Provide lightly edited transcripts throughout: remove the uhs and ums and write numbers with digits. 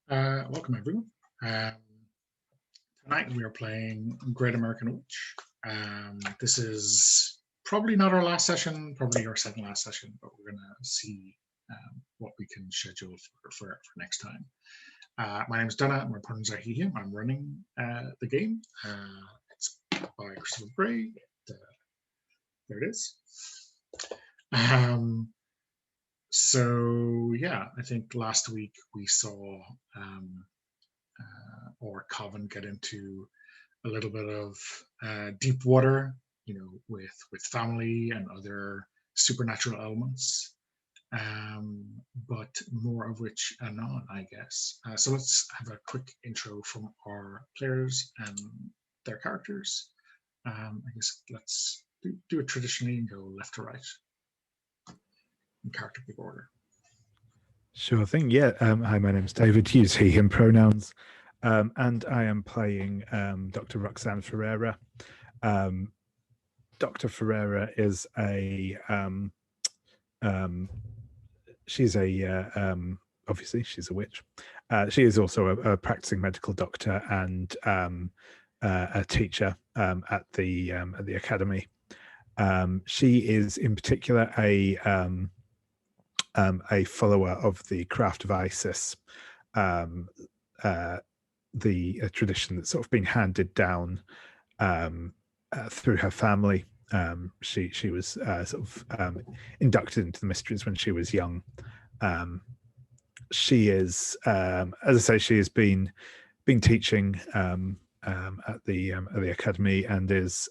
Welcome everyone. Um, Tonight we are playing Great American Witch. This is probably not our last session, probably our second last session, but we're going to see what we can schedule for next time. My name is Donna, and my pronouns are he, him. I'm running the game. It's by Christopher Gray. There it is. So yeah, I think last week we saw or Coven get into a little bit of deep water, with family and other supernatural elements, but more of which anon, I guess. So let's have a quick intro from our players and their characters. I guess let's do it traditionally and go left to right in character pick order. Sure thing. Yeah. Hi, my name's David. Use he, him pronouns. And I am playing Dr. Roxanne Ferreira. Dr. Ferreira is she's obviously she's a witch. She is also a practicing medical doctor and a teacher at the academy. She is in particular a follower of the craft of Isis, the tradition that's sort of been handed down through her family. She was sort of inducted into the mysteries when she was young. She is, as I say, she has been teaching at the academy and is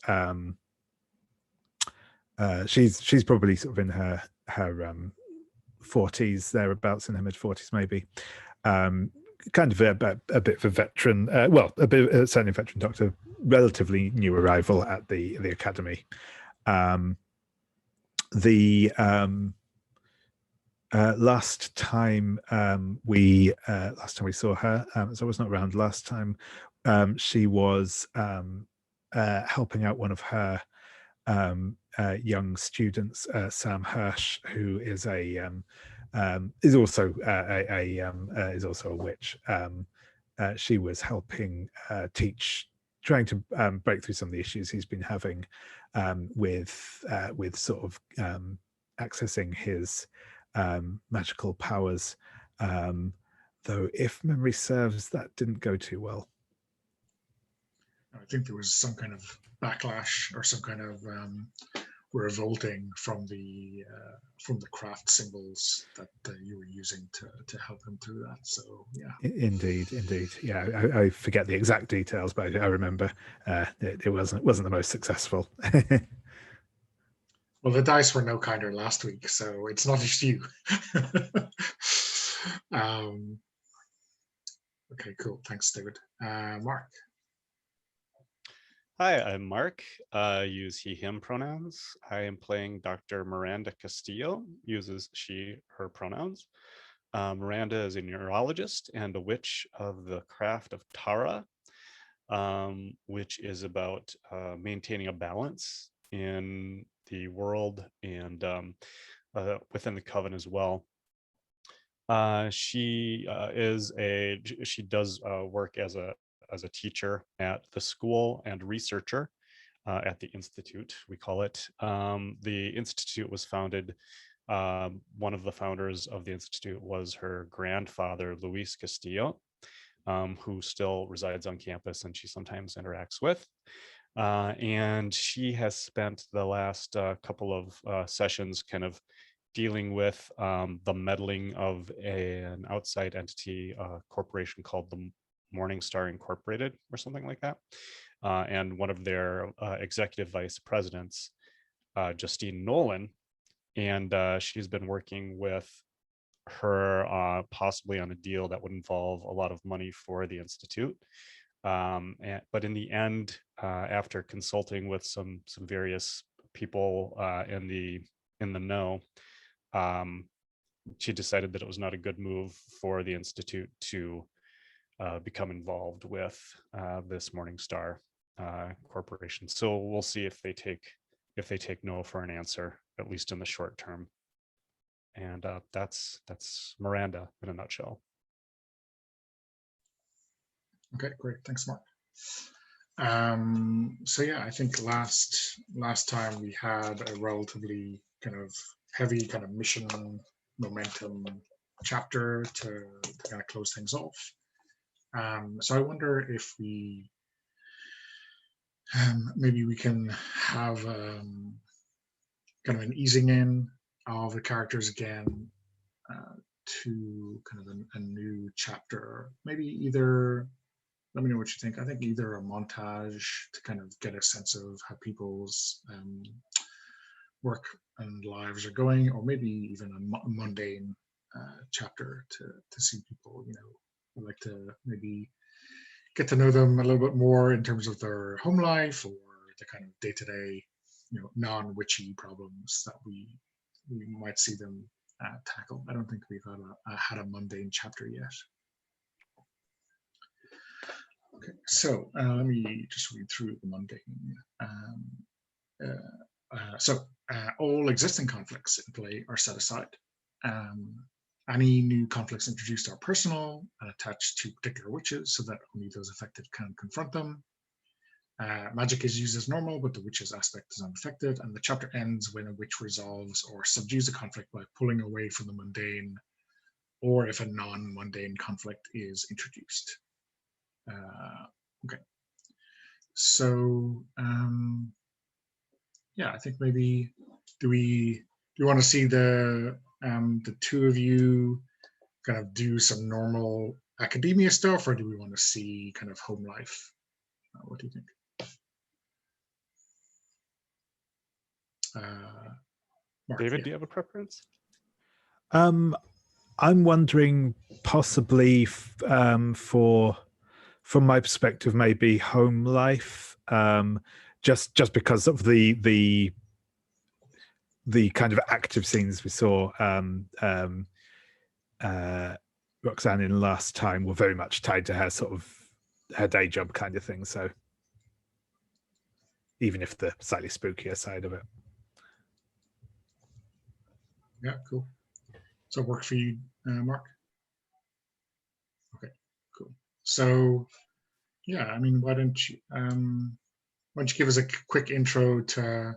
she's probably sort of in her 40s, thereabouts, in her mid 40s maybe. Kind of a bit of a veteran, certainly a veteran doctor, relatively new arrival at the academy. Last time we saw her, so I was not around last time. She was helping out one of her young students, Sam Hirsch, who is is also a witch. She was helping teach, trying to break through some of the issues he's been having with sort of accessing his magical powers. Though, if memory serves, that didn't go too well. I think there was some kind of backlash or some kind of revolting from the craft symbols that you were using to help him through that. So yeah, indeed. Yeah, I forget the exact details, but I remember it wasn't the most successful. Well, the dice were no kinder last week, so it's not just you. Okay, cool. Thanks, David. Mark. Hi, I'm Mark. Use he, him pronouns. I am playing Dr. Miranda Castillo, uses she, her pronouns. Miranda is a neurologist and a witch of the craft of Tara, which is about maintaining a balance in the world and within the coven as well. She does work as a teacher at the school and researcher at the Institute, we call it. The Institute was founded, one of the founders of the Institute was her grandfather, Luis Castillo, who still resides on campus and she sometimes interacts with. And she has spent the last couple of sessions kind of dealing with the meddling of an outside entity, corporation called the Morning Star Incorporated or something like that. And one of their executive vice presidents, Justine Nolan, and she's been working with her possibly on a deal that would involve a lot of money for the Institute. But in the end, after consulting with some various people in the know, she decided that it was not a good move for the Institute to become involved with this Morning Star corporation. So we'll see if they take no for an answer, at least in the short term. And that's Miranda in a nutshell. Okay, great. Thanks, Mark. So yeah, I think last time we had a relatively kind of heavy kind of mission momentum chapter to kind of close things off. So I wonder if we maybe we can have kind of an easing in of the characters again to kind of a new chapter. Maybe either, let me know what you think. I think either a montage to kind of get a sense of how people's work and lives are going, or maybe even a mundane chapter to see people, like to maybe get to know them a little bit more in terms of their home life or the kind of day-to-day, non-witchy problems that we might see them tackle. I don't think we've had a mundane chapter yet. Okay, so let me just read through the mundane. All existing conflicts in play are set aside. Any new conflicts introduced are personal and attached to particular witches so that only those affected can confront them. Magic is used as normal, but the witch's aspect is unaffected, and the chapter ends when a witch resolves or subdues a conflict by pulling away from the mundane, or if a non-mundane conflict is introduced. Okay. So, yeah, I think maybe do you want to see the two of you kind of do some normal academia stuff, or do we want to see kind of home life? What do you think? Mark, David, yeah. do you have a preference? I'm wondering possibly from my perspective, maybe home life, just because of the kind of active scenes we saw Roxanne in last time were very much tied to her sort of her day job kind of thing. So even if the slightly spookier side of it. Yeah, cool. So work for you, Mark? Okay, cool. So yeah, I mean, why don't you give us a quick intro to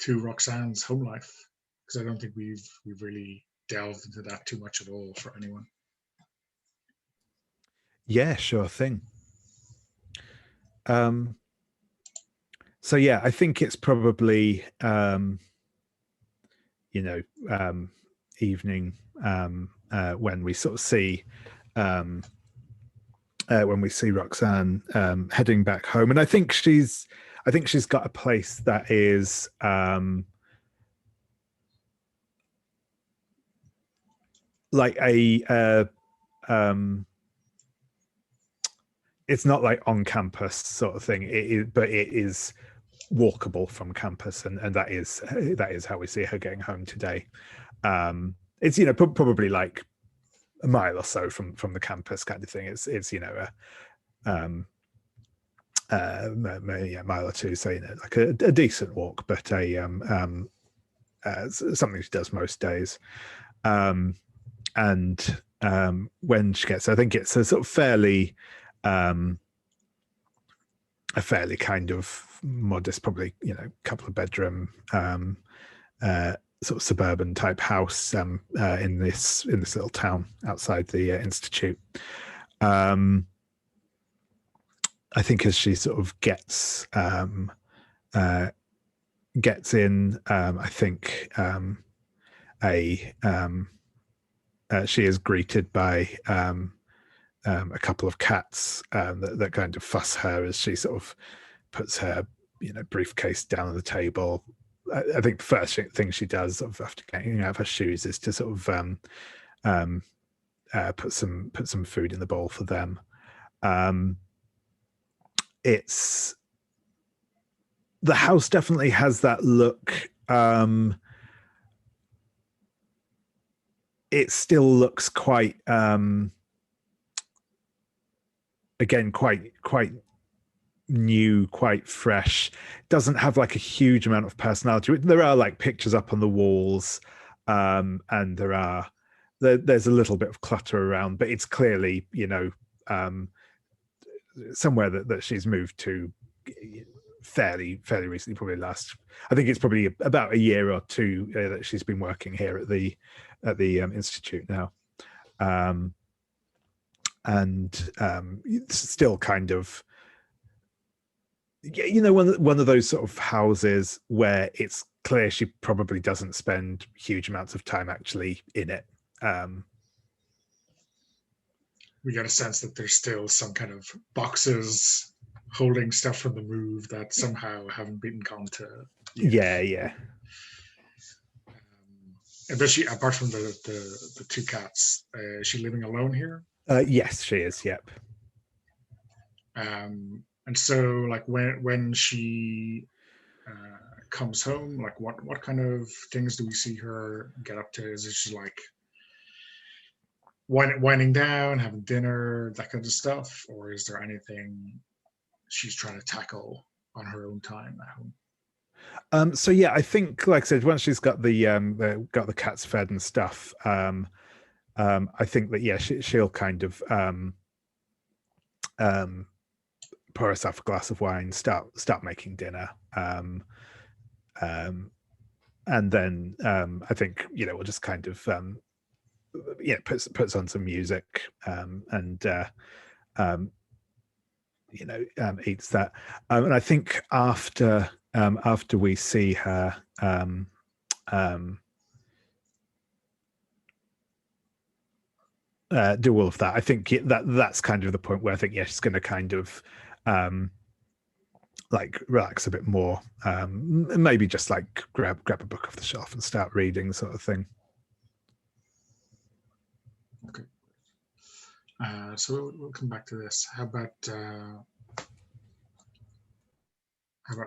Roxanne's home life? Because I don't think we've really delved into that too much at all for anyone. Yeah, sure thing. So yeah, I think it's probably evening when we sort of see Roxanne heading back home, and I think she's got a place that is like it's not like on campus sort of thing, but it is walkable from campus, and that is how we see her getting home today. It's probably like a mile or so from the campus kind of thing. It's maybe a mile or two, so like a decent walk, but something she does most days. And when she gets, I think it's a sort of fairly kind of modest, probably couple of bedroom sort of suburban type house in this little town outside the institute. I think as she sort of gets in, I think she is greeted by a couple of cats that kind of fuss her as she sort of puts her briefcase down on the table. I think the first thing she does after getting out of her shoes is to sort of put some food in the bowl for them. It's the house definitely has that look. It still looks quite again quite new, quite fresh. Doesn't have like a huge amount of personality. There are like pictures up on the walls, and there's a little bit of clutter around, but it's clearly somewhere that she's moved to fairly recently, probably I think it's probably about a year or two that she's been working here at the institute now. And it's still kind of, one of those sort of houses where it's clear she probably doesn't spend huge amounts of time actually in it. We get a sense that there's still some kind of boxes holding stuff from the move that somehow haven't been gone to yet. Yeah. And does she, apart from the two cats, is she living alone here? Yes, she is. Yep. And so, like, when she comes home, like, what kind of things do we see her get up to? Is it just like winding down, having dinner, that kind of stuff, or is there anything she's trying to tackle on her own time at home? So yeah, I think, like I said, once she's got the cats fed and stuff, I think that she'll kind of pour herself a glass of wine, start making dinner, and then I think we'll just kind of puts on some music, and eats that, and I think after we see her do all of that, I think that's kind of the point where I think she's going to kind of like relax a bit more, maybe just like grab a book off the shelf and start reading, sort of thing. Okay. So we'll come back to this. How about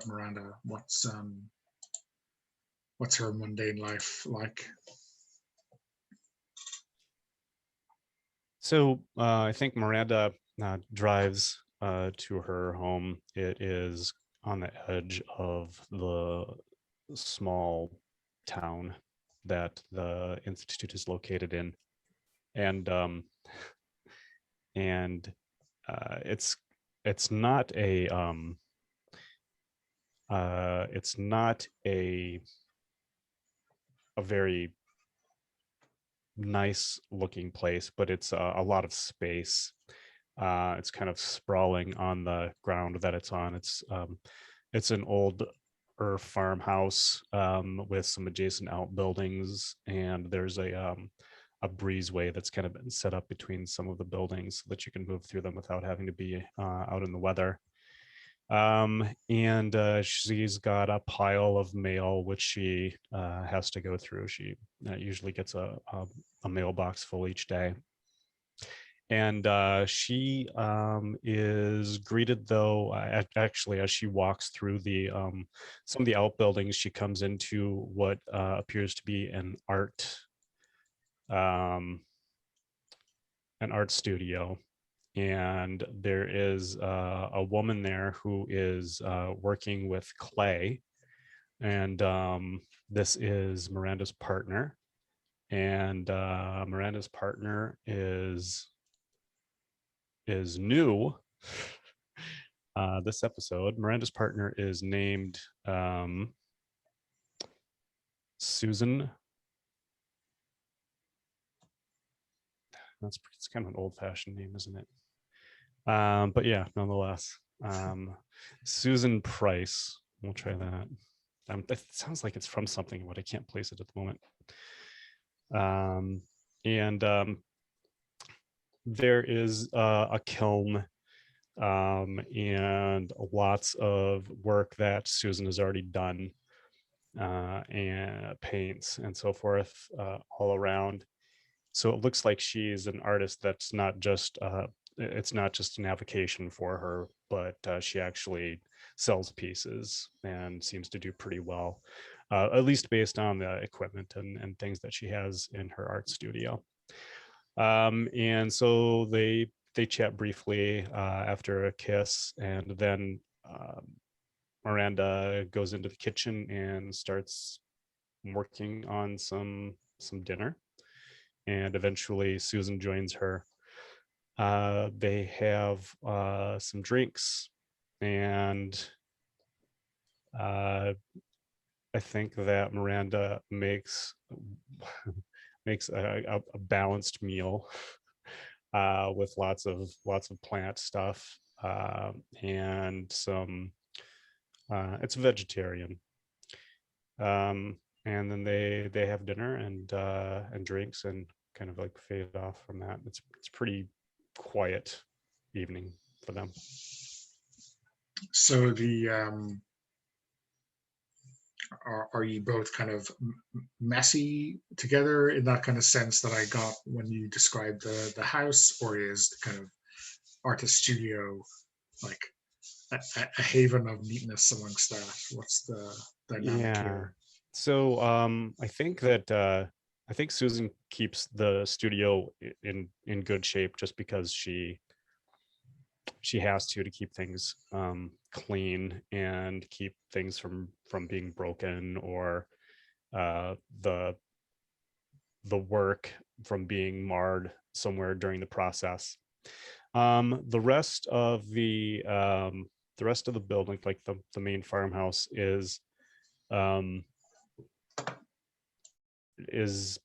Miranda? What's her mundane life like? So I think Miranda drives to her home. It is on the edge of the small town that the institute is located in, and it's not a very nice looking place, but it's a lot of space. It's kind of sprawling on the ground that it's on. It's an old farmhouse with some adjacent outbuildings, and there's a breezeway that's kind of been set up between some of the buildings so that you can move through them without having to be out in the weather. And she's got a pile of mail which she has to go through. She usually gets a mailbox full each day. And she is greeted, though, actually, as she walks through some of the outbuildings, she comes into what appears to be an art studio. And there is a woman there who is working with clay. And this is Miranda's partner. And Miranda's partner is new this episode. Miranda's partner is named Susan. It's kind of an old-fashioned name, isn't it? But yeah, nonetheless, Susan Price. We'll try that. It sounds like it's from something, but I can't place it at the moment. And there is a kiln and lots of work that Susan has already done, and paints and so forth all around. So it looks like she's an artist that's not just it's not just an avocation for her, but she actually sells pieces and seems to do pretty well, at least based on the equipment and things that she has in her art studio. And so they chat briefly after a kiss, and then Miranda goes into the kitchen and starts working on some dinner. And eventually Susan joins her. They have some drinks, and I think that Miranda makes makes a balanced meal with lots of plant stuff, and some. It's vegetarian. And then they have dinner and drinks and kind of like fade off from that. It's pretty quiet evening for them. So the are you both kind of messy together in that kind of sense that I got when you described the house, or is the kind of artist studio like a haven of neatness among staff? What's the dynamic Yeah. here? So I think Susan keeps the studio in good shape just because she has to keep things clean and keep things from being broken, or the work from being marred somewhere during the process. The rest of the building, like the main farmhouse, um, is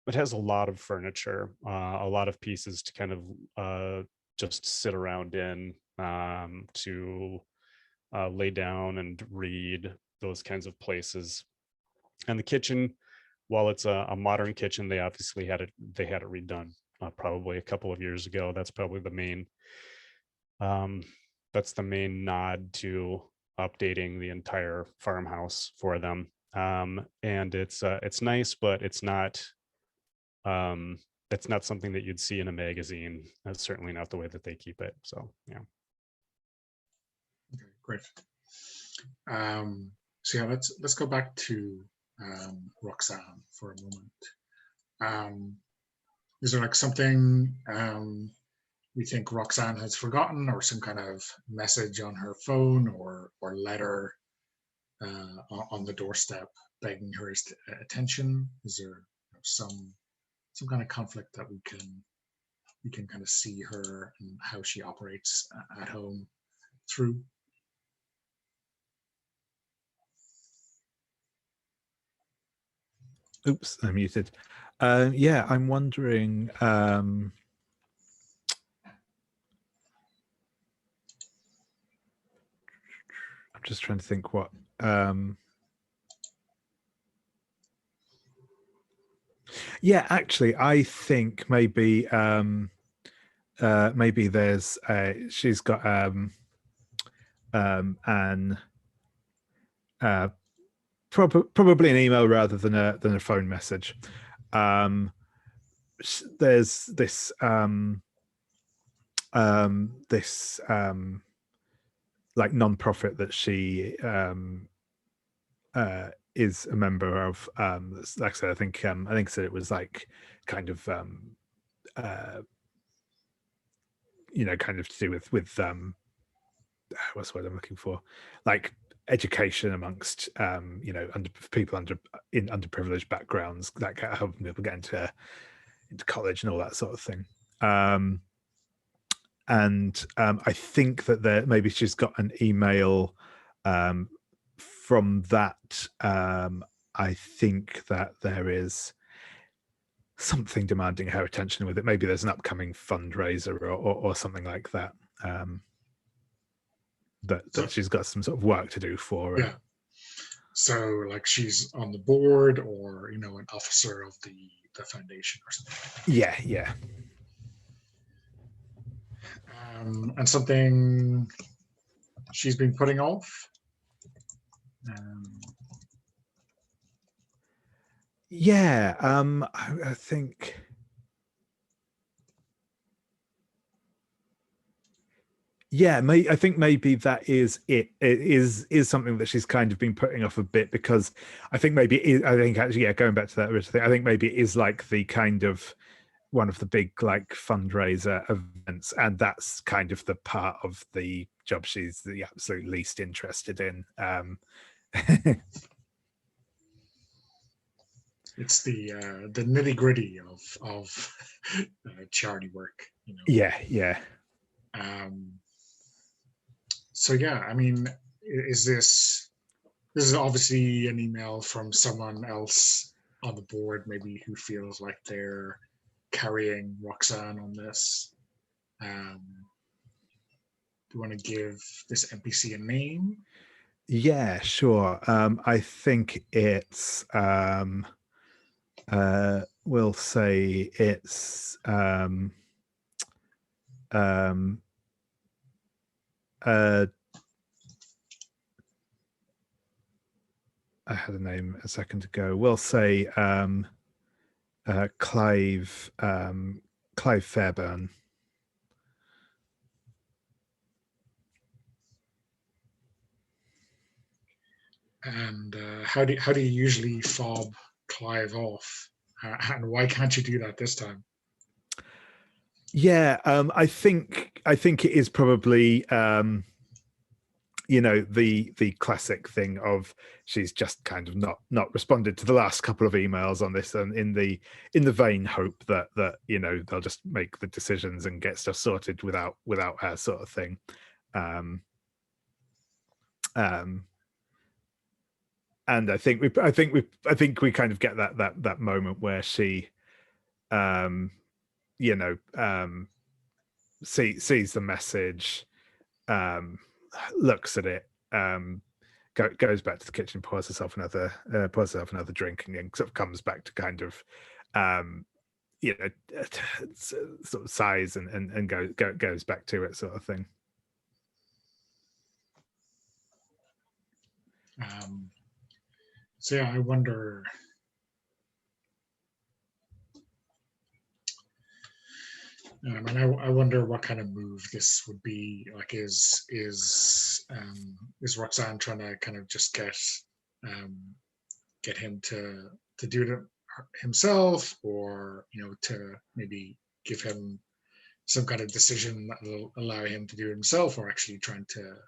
it has a lot of furniture, a lot of pieces to kind of just sit around in, to lay down and read, those kinds of places. And the kitchen, while it's a modern kitchen, they obviously had it redone probably a couple of years ago. That's probably um, the main nod to updating the entire farmhouse for them. And it's nice, but um, it's not something that you'd see in a magazine. That's certainly not the way that they keep it. So yeah. Okay, great. So yeah, let's go back to Roxanne for a moment. Is there like something we think Roxanne has forgotten, or some kind of message on her phone or letter on the doorstep begging her attention? Is there some kind of conflict that we can kind of see her and how she operates at home through? Oops, I'm muted. Yeah, I'm wondering. I'm just trying to think what. Yeah, actually, I think maybe maybe there's she's got an probably an email rather than a phone message. There's this like non-profit that she is a member of. Like I said, I think so it was like kind of kind of to do with what's the word I'm looking for, like education amongst people in underprivileged backgrounds, that kind of helping people get into college and all that sort of thing. And I think that maybe she's got an email from that. I think that there is something demanding her attention with it. Maybe there's an upcoming fundraiser or something like that. That she's got some sort of work to do for. Yeah. So like she's on the board, or an officer of the foundation or something. Yeah. And something she's been putting off. Yeah, I think. Yeah, I think maybe that is it. It is something that she's kind of been putting off a bit, because I think maybe I think actually, yeah, going back to that original thing, I think maybe it is like the kind of one of the big like fundraiser events, and that's kind of the part of the job she's the absolute least interested in. It's the nitty gritty of charity work. you know. Yeah. So yeah, I mean, is this is obviously an email from someone else on the board, maybe who feels like they're carrying Roxanne on this. Do you want to give this NPC a name? Yeah, sure. I think it's we'll say it's I had a name a second ago. We'll say Clive Fairburn. And how do you usually fob Clive off? And why can't you do that this time? Yeah, I think it is probably the classic thing of she's just kind of not responded to the last couple of emails on this, and in the vain hope that they'll just make the decisions and get stuff sorted without her, sort of thing. And I think we kind of get that moment where she sees the message, looks at it, goes back to the kitchen, pours herself another drink, and then sort of comes back to kind of sort of sighs and goes back to it, sort of thing. So yeah, I wonder. And I wonder what kind of move this would be. Like, is Roxanne trying to kind of just get him to do it himself, or to maybe give him some kind of decision that will allow him to do it himself, or actually trying to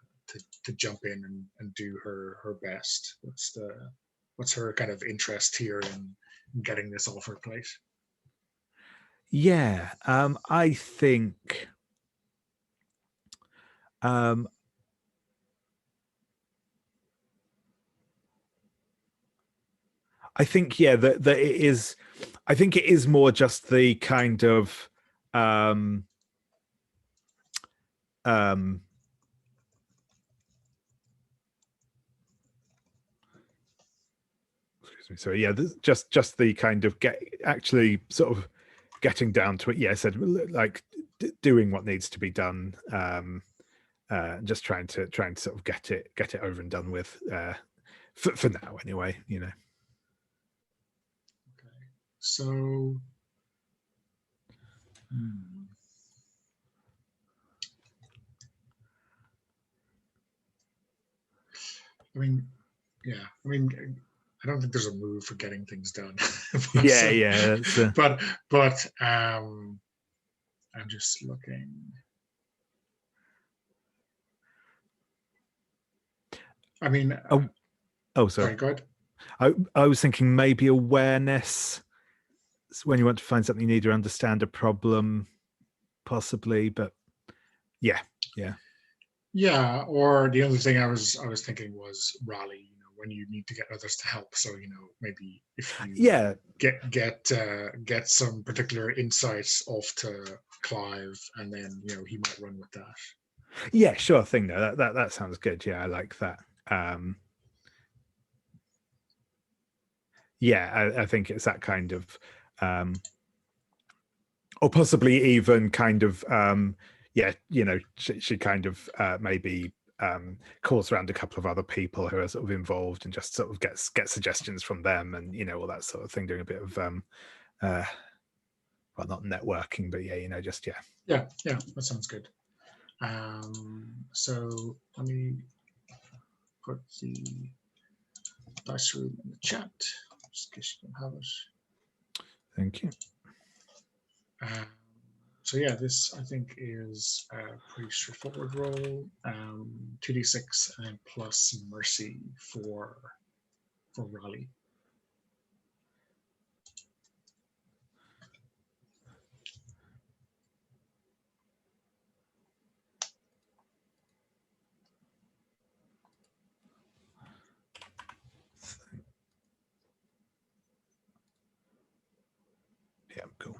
jump in and do her best? What's her kind of interest here in getting this off her plate? Yeah, I think yeah, that it is. I think it is more just the kind of excuse me. So yeah, just the kind of sort of getting down to it. Yeah, I said like doing what needs to be done. Just trying to sort of get it over and done with. For now, anyway. Okay. So. I mean, yeah. I mean, I don't think there's a move for getting things done. But I'm just looking. I mean, sorry. Go ahead. I was thinking maybe awareness when you want to find something you need to understand a problem, possibly. But yeah. Or the other thing I was thinking was rally. When you need to get others to help. So maybe if you get some particular insights off to Clive, and then he might run with that. Yeah, sure thing. No, that sounds good. Yeah, I like that. Yeah, I think it's that kind of, or possibly even kind of, she kind of maybe calls around a couple of other people who are sort of involved and just sort of get suggestions from them, and all that sort of thing, doing a bit of well, not networking, but yeah, just yeah, that sounds good. So let me put the dice room in the chat, just in case you don't have it. Thank you. So yeah, this I think is a pretty straightforward roll. 2d6 and plus mercy for rally. Yeah, cool.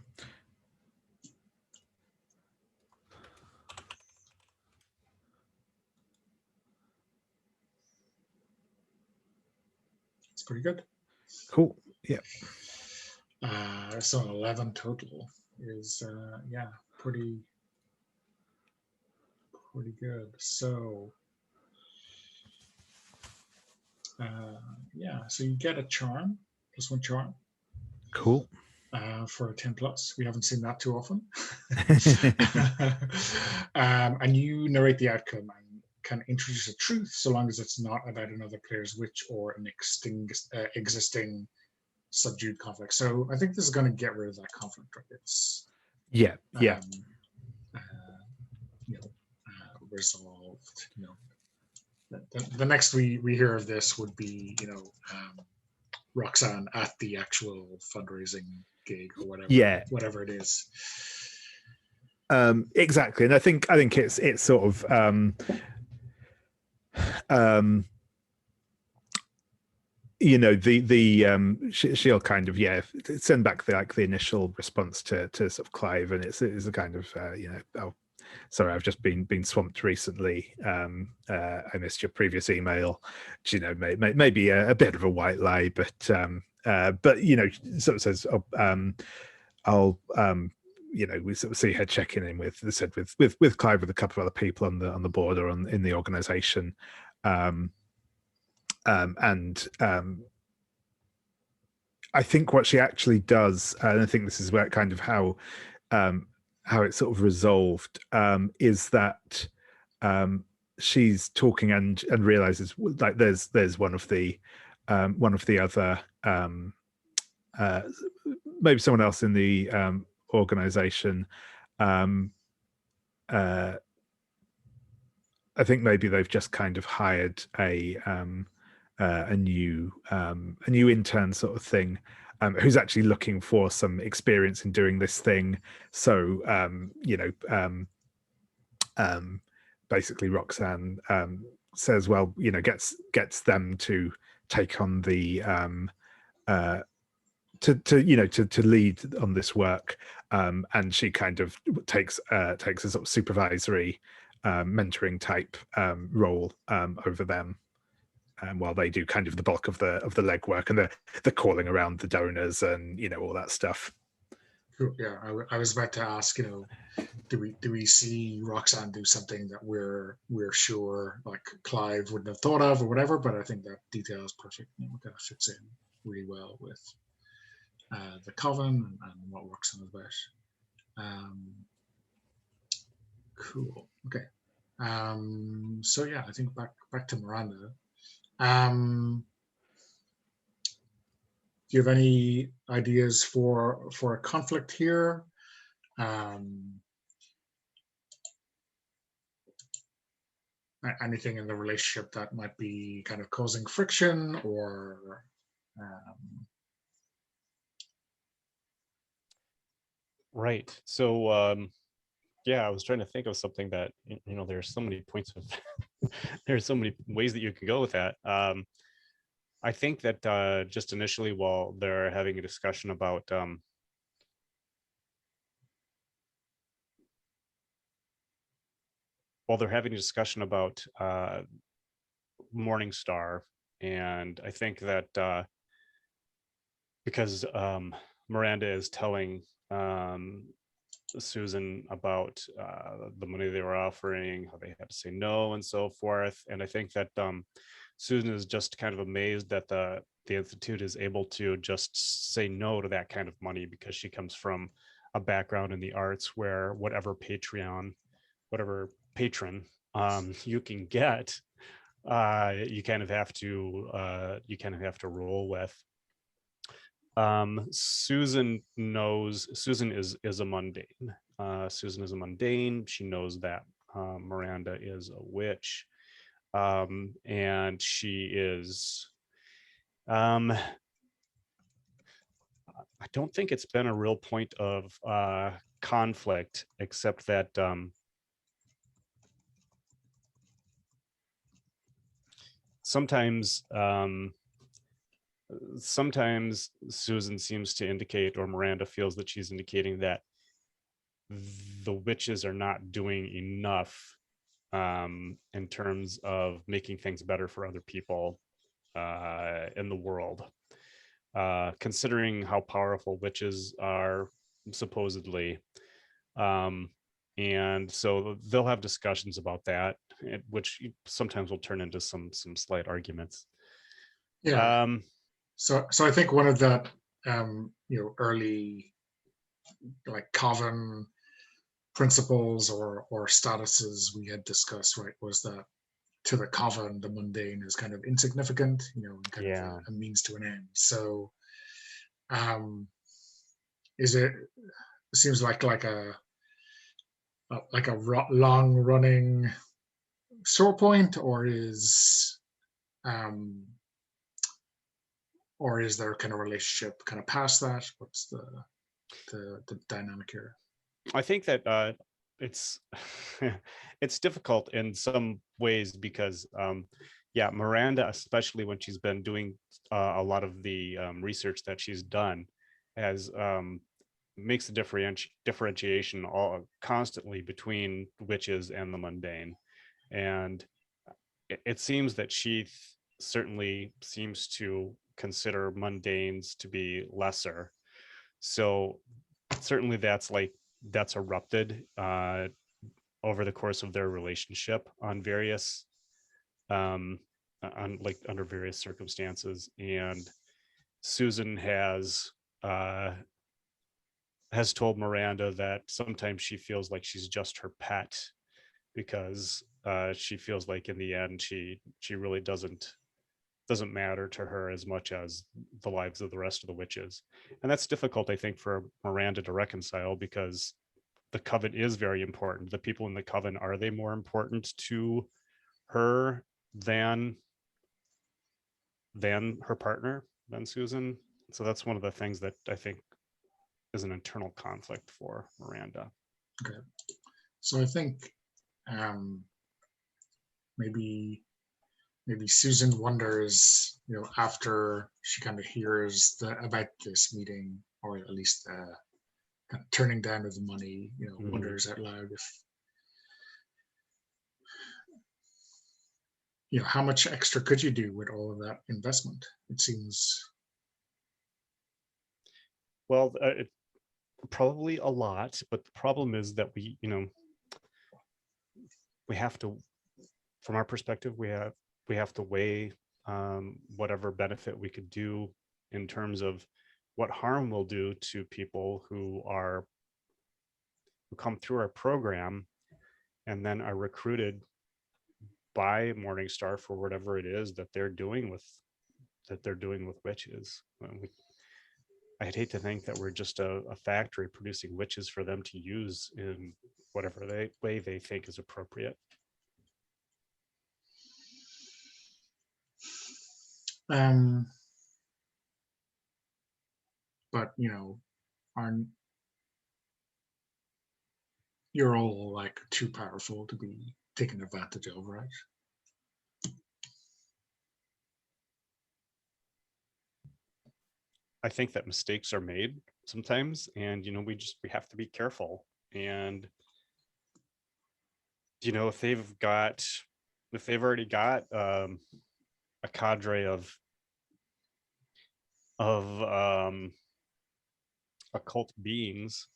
It's pretty good. Cool. Yeah. So 11 total is yeah, pretty good. So yeah, so you get a charm, +1 charm. Cool. For a 10 plus. We haven't seen that too often. And you narrate the outcome and can introduce a truth so long as it's not about another player's witch or an existing subdued conflict. So I think this is going to get rid of that conflict. Right? It's yeah. you know, resolved. You know, the next we hear of this would be, you know, Roxanne at the actual fundraising gig or whatever it is. Exactly, and I think it's sort of you know, she'll kind of send back the initial response to sort of Clive, and it's a kind of you know, oh, sorry, I've just been swamped recently. I missed your previous email. You know, maybe a bit of a white lie, but you know, sort of says, oh, I'll you know, we sort of see her checking in with Clive, with a couple of other people on the board or in the organization. And I think what she actually does, and I think this is where kind of how it's sort of resolved, is that she's talking and realizes, like, there's one of the other maybe someone else in the organization. I think maybe they've just kind of hired a new intern sort of thing, who's actually looking for some experience in doing this thing. So you know, basically Roxanne says, well, you know, gets them to take on the to lead on this work, and she kind of takes a sort of supervisory mentoring type role over them, while they do kind of the bulk of the legwork and the calling around the donors and, you know, all that stuff. Cool. Yeah, I was about to ask, you know, do we see Roxanne do something that we're sure like Clive wouldn't have thought of or whatever? But I think that detail is perfect. You know, that fits in really well with the coven and what Roxanne is about. Cool. Okay. So yeah, I think back to Miranda. Do you have any ideas for a conflict here? Anything in the relationship that might be kind of causing friction, or Right. So yeah, I was trying to think of something that, you know, there's so many points of there's so many ways that you can go with that. I think that just initially, while they're having a discussion about Morningstar, and I think that because Miranda is telling Susan about the money they were offering, how they had to say no and so forth. And I think that Susan is just kind of amazed that the Institute is able to just say no to that kind of money, because she comes from a background in the arts where whatever patron you can get, you kind of have to roll with. Susan is a mundane. Susan is a mundane. She knows that Miranda is a witch, and she is. I don't think it's been a real point of conflict, except that sometimes sometimes Susan seems to indicate, or Miranda feels that she's indicating, that the witches are not doing enough in terms of making things better for other people in the world. Considering how powerful witches are supposedly. And so they'll have discussions about that, which sometimes will turn into some slight arguments. Yeah. So I think one of the early like coven principles or statuses we had discussed, right, was that to the coven the mundane is kind of insignificant, and kind of a means to an end. So is it seems like a long running sore point, or is there kind of relationship kind of past that? What's the dynamic here? I think that it's it's difficult in some ways because Miranda, especially when she's been doing a lot of the research that she's done, has makes a differentiation all constantly between witches and the mundane. And it seems that she certainly seems to consider mundanes to be lesser. So certainly that's erupted over the course of their relationship on various under various circumstances. And Susan has told Miranda that sometimes she feels like she's just her pet, because she feels like in the end she really doesn't matter to her as much as the lives of the rest of the witches. And that's difficult, I think, for Miranda to reconcile, because the coven is very important. The people in the coven, are they more important to her than her partner, than Susan? So that's one of the things that I think is an internal conflict for Miranda. Okay. So I think maybe Susan wonders, after she kind of hears about this meeting, or at least kind of turning down of the money, wonders out loud if, how much extra could you do with all of that investment? It seems. Well, probably a lot, but the problem is that we have to, from our perspective, we have to weigh whatever benefit we could do in terms of what harm we'll do to people who come through our program and then are recruited by Morningstar for whatever it is that they're doing with witches. I'd hate to think that we're just a factory producing witches for them to use in whatever way they think is appropriate. But you're all like too powerful to be taken advantage of, right? I think that mistakes are made sometimes, and we have to be careful. And if they've already got a cadre of occult beings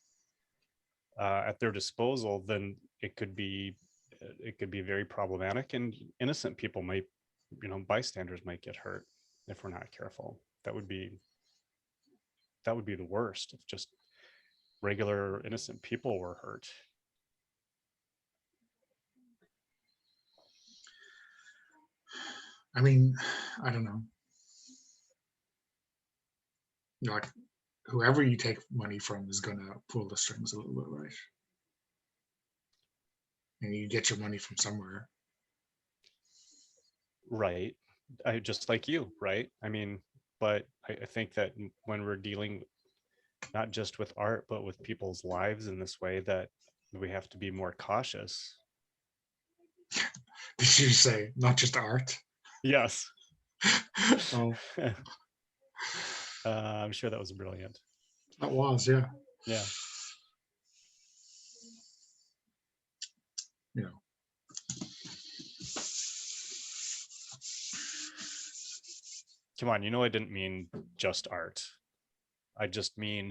at their disposal, then it could be very problematic, and innocent people might, bystanders might get hurt if we're not careful. That would be the worst, if just regular innocent people were hurt. I mean, I don't know. Like, whoever you take money from is going to pull the strings a little bit, right? And you get your money from somewhere. Right. I just like you, right? I mean, but I think that when we're dealing not just with art, but with people's lives in this way, that we have to be more cautious. Did you say not just art? Yes. Oh. I'm sure that was brilliant. That was, yeah. Yeah. You know, Come on, I didn't mean just art. I just mean,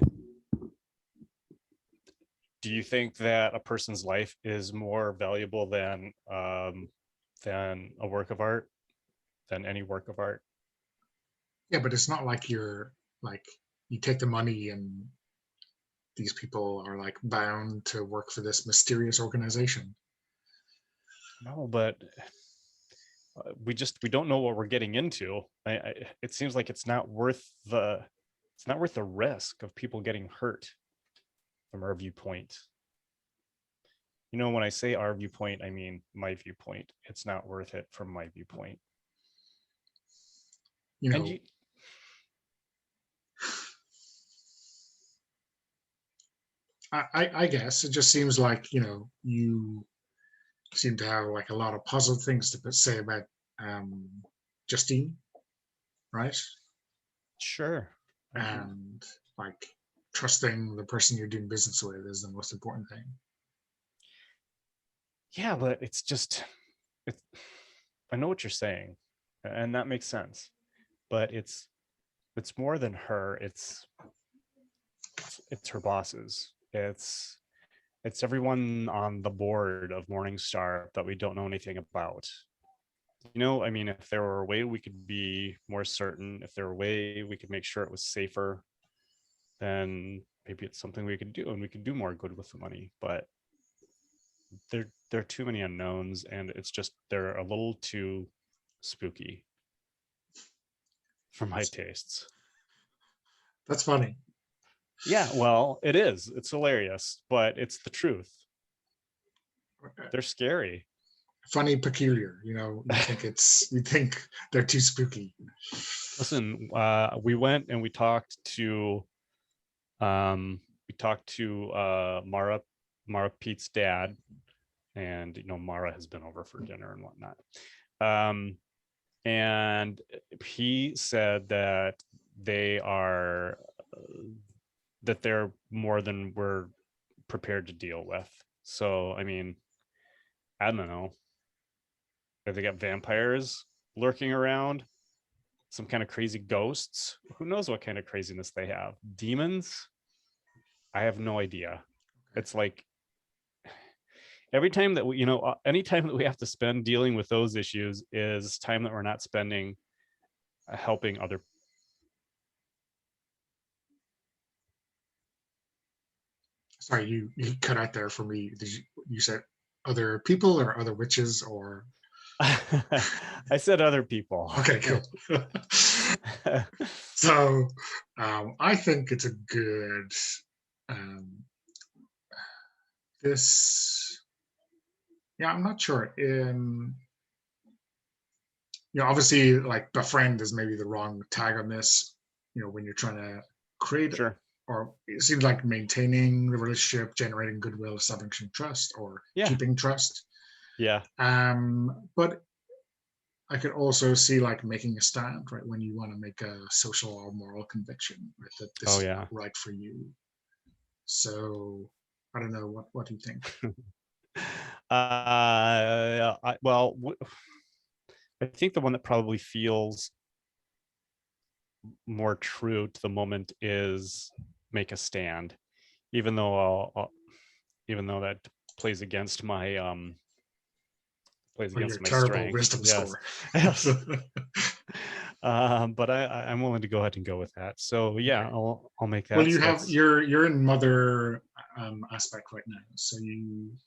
do you think that a person's life is more valuable than a work of art, than any work of art? yeah, but it's not like you're like you take the money and these people are like bound to work for this mysterious organization. No, but we don't know what we're getting into. It seems like it's not worth the risk of people getting hurt from our viewpoint. When I say our viewpoint, I mean my viewpoint. It's not worth it from my viewpoint. You know, And I guess it just seems like, you seem to have like a lot of positive things to say about Justine, right? sure. And like trusting the person you're doing business with is the most important thing. Yeah, but it's just, I know what you're saying, and that makes sense. But it's more than her. It's her bosses. It's everyone on the board of Morningstar that we don't know anything about. I mean, if there were a way we could be more certain, if there were a way we could make sure it was safer, then maybe it's something we could do, and we could do more good with the money. But there are too many unknowns, and it's just, they're a little too spooky for my tastes. That's funny. Yeah, well, it is. It's hilarious, but it's the truth. They're scary. Funny, peculiar. You think they're too spooky. Listen, we went and we talked to Mara Pete's dad, and Mara has been over for dinner and whatnot. And he said that they're more than we're prepared to deal with. So, I mean, I don't know. If they got vampires lurking around, some kind of crazy ghosts, who knows what kind of craziness they have? Demons? I have no idea. It's like every time that we, any time that we have to spend dealing with those issues is time that we're not spending helping other. Sorry, you cut out there for me. You said other people or other witches or? I said other people. Okay, cool. So I think it's a good I'm not sure. Obviously, like befriend is maybe the wrong tag on this. When you're trying to create, sure, or it seems like maintaining the relationship, generating goodwill, establishing trust, or keeping trust. Yeah. But I could also see like making a stand, right? When you want to make a social or moral conviction, right? That this is not right for you. So I don't know. What do you think? I think the one that probably feels more true to the moment is make a stand, even though that plays against my terrible wisdom score. Yes. But I'm willing to go ahead and go with that. So yeah, okay. I'll make that. Well, you're in mother aspect right now, so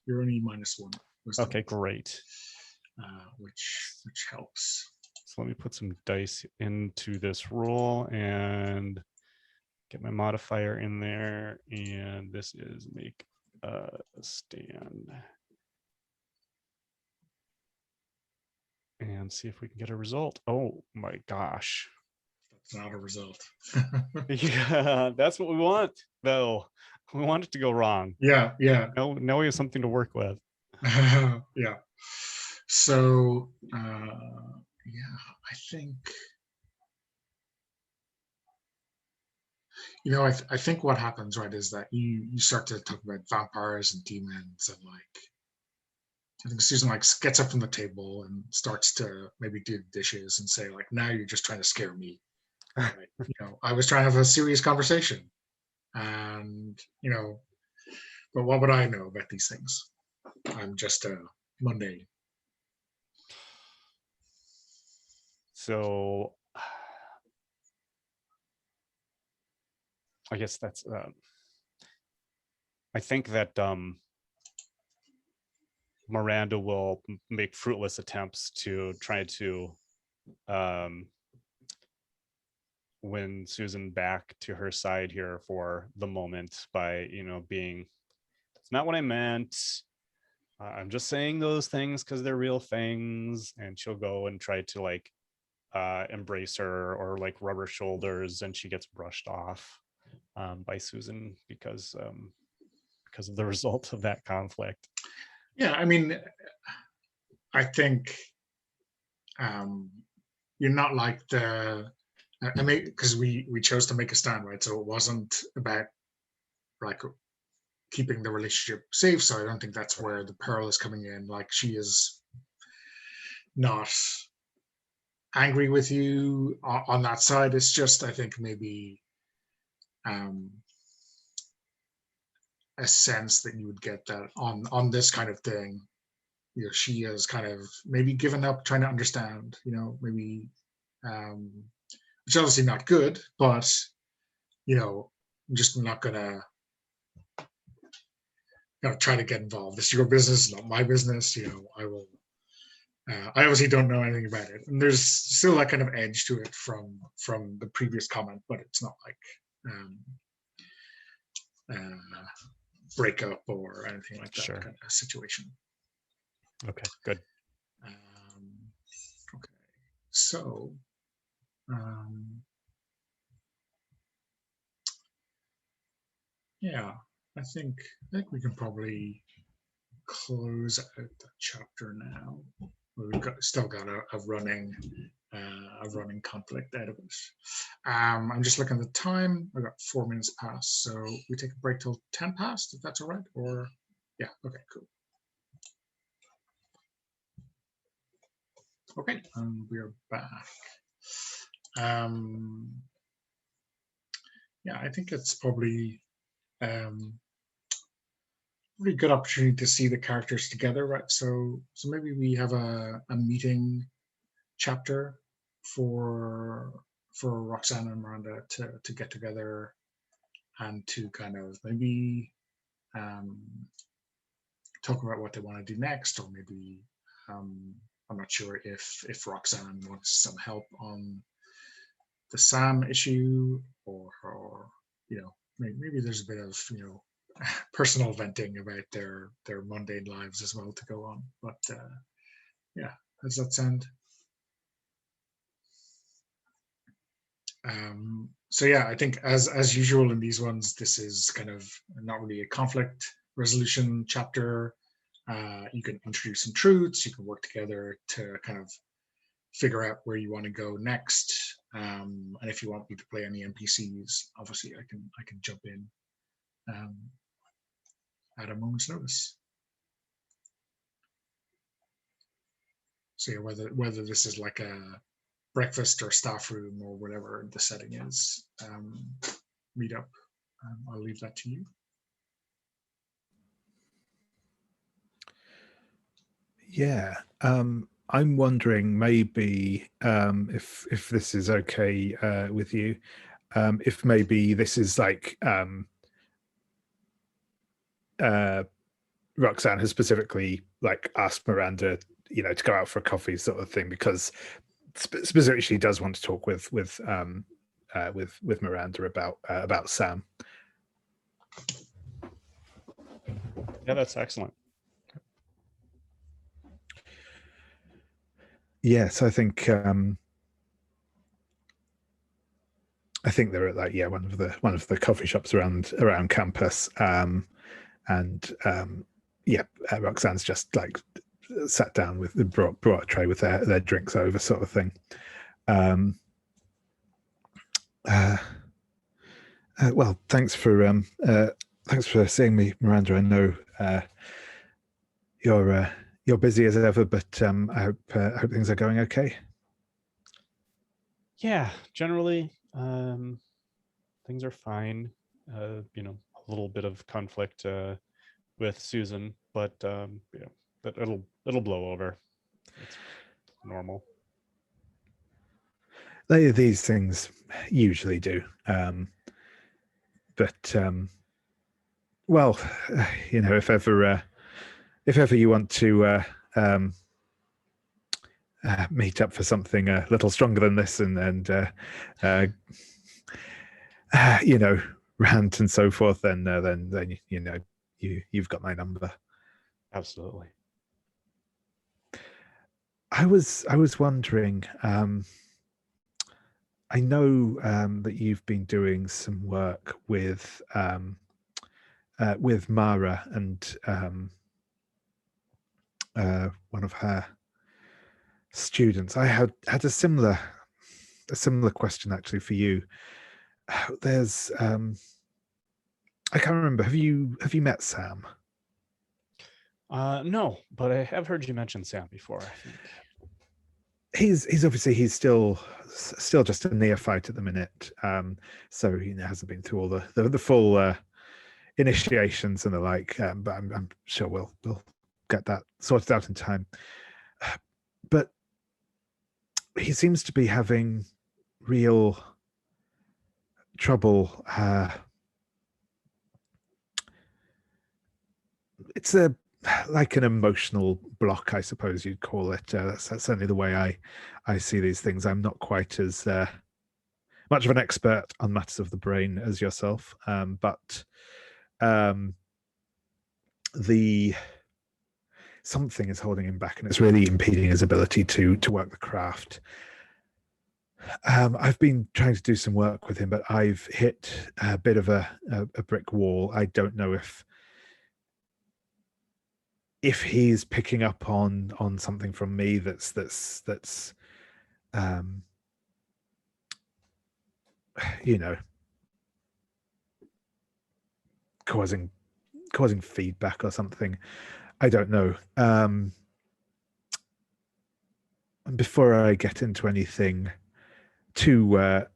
you're only -1. Okay, great. Which helps. So let me put some dice into this roll and get my modifier in there. And this is make a stand. And see if we can get a result. Oh my gosh. That's not a result. Yeah, that's what we want, though. We want it to go wrong. Yeah. Now we have something to work with. Yeah. So, I think I think what happens, right, is that you start to talk about vampires and demons, and like I think Susan like gets up from the table and starts to maybe do dishes and say like, now you're just trying to scare me. Right? I was trying to have a serious conversation, and but what would I know about these things? I'm just a mundane. So I guess that's I think that Miranda will make fruitless attempts to try to win Susan back to her side here for the moment by, being, that's not what I meant. I'm just saying those things because they're real things. And she'll go and try to like embrace her or like rub her shoulders, and she gets brushed off by Susan because of the result of that conflict. Yeah, I mean, I think you're not like I mean, because we chose to make a stand, right? So it wasn't about like keeping the relationship safe. So I don't think that's where the peril is coming in. Like she is not angry with you on that side. It's just I think maybe a sense that you would get that on this kind of thing. She has kind of maybe given up trying to understand. Maybe which is obviously not good, but I'm just not gonna try to get involved. It's your business, not my business. I will. I obviously don't know anything about it, and there's still that kind of edge to it from the previous comment, but it's not like breakup or anything like that Sure. kind of situation. Okay, good. Okay, so yeah, I think we can probably close out the chapter now. We've still got a running conflict out of it. I'm just looking at the time. I've got 4 minutes past, so we take a break till 10 past, if that's all right. Or yeah, okay, cool. Okay, and we're back. Yeah, I think it's probably really good opportunity to see the characters together, right? So maybe we have a meeting chapter for Roxanne and Miranda to get together and to kind of maybe talk about what they want to do next, or maybe I'm not sure if Roxanne wants some help on the Sam issue, or maybe there's a bit of personal venting about their mundane lives as well to go on. But yeah, how does that sound? So yeah, I think as usual in these ones, this is kind of not really a conflict resolution chapter. You can introduce some truths, you can work together to kind of figure out where you want to go next. And if you want me to play any NPCs, obviously I can jump in at a moment's notice. So yeah, whether this is like a breakfast or staff room or whatever the setting is, meet up. I'll leave that to you. Yeah, I'm wondering maybe if this is okay with you, if maybe this is like Roxanne has specifically like asked Miranda, to go out for a coffee sort of thing, because specifically she does want to talk with Miranda about Sam. Yeah, that's excellent. Yes, I think they're at like one of the coffee shops around campus, and Roxanne's just like sat down with brought a tray with their drinks over, sort of thing. Well, thanks for seeing me, Miranda. I know you're busy as ever, but I hope things are going okay. Yeah, generally, things are fine. A little bit of conflict with Susan, but but it'll blow over. It's normal. These things usually do, but well, if ever you want to meet up for something a little stronger than this, and rant and so forth, then you've got my number. Absolutely. I was wondering. I know that you've been doing some work with Mara and one of her students. I had a similar question actually for you. There's I can't remember. Have you met Sam? No, but I have heard you mention Sam before, I think. He's obviously he's still just a neophyte at the minute, so he hasn't been through all the full initiations and the like. But I'm sure we'll get that sorted out in time. But he seems to be having real trouble. It's like an emotional block, I suppose you'd call it. That's certainly the way I see these things. I'm not quite as much of an expert on matters of the brain as yourself, but the something is holding him back, and it's really impeding his ability to work the craft. I've been trying to do some work with him, but I've hit a bit of a brick wall. I don't know if he's picking up on something from me that's causing feedback or something. I don't know. And before I get into anything too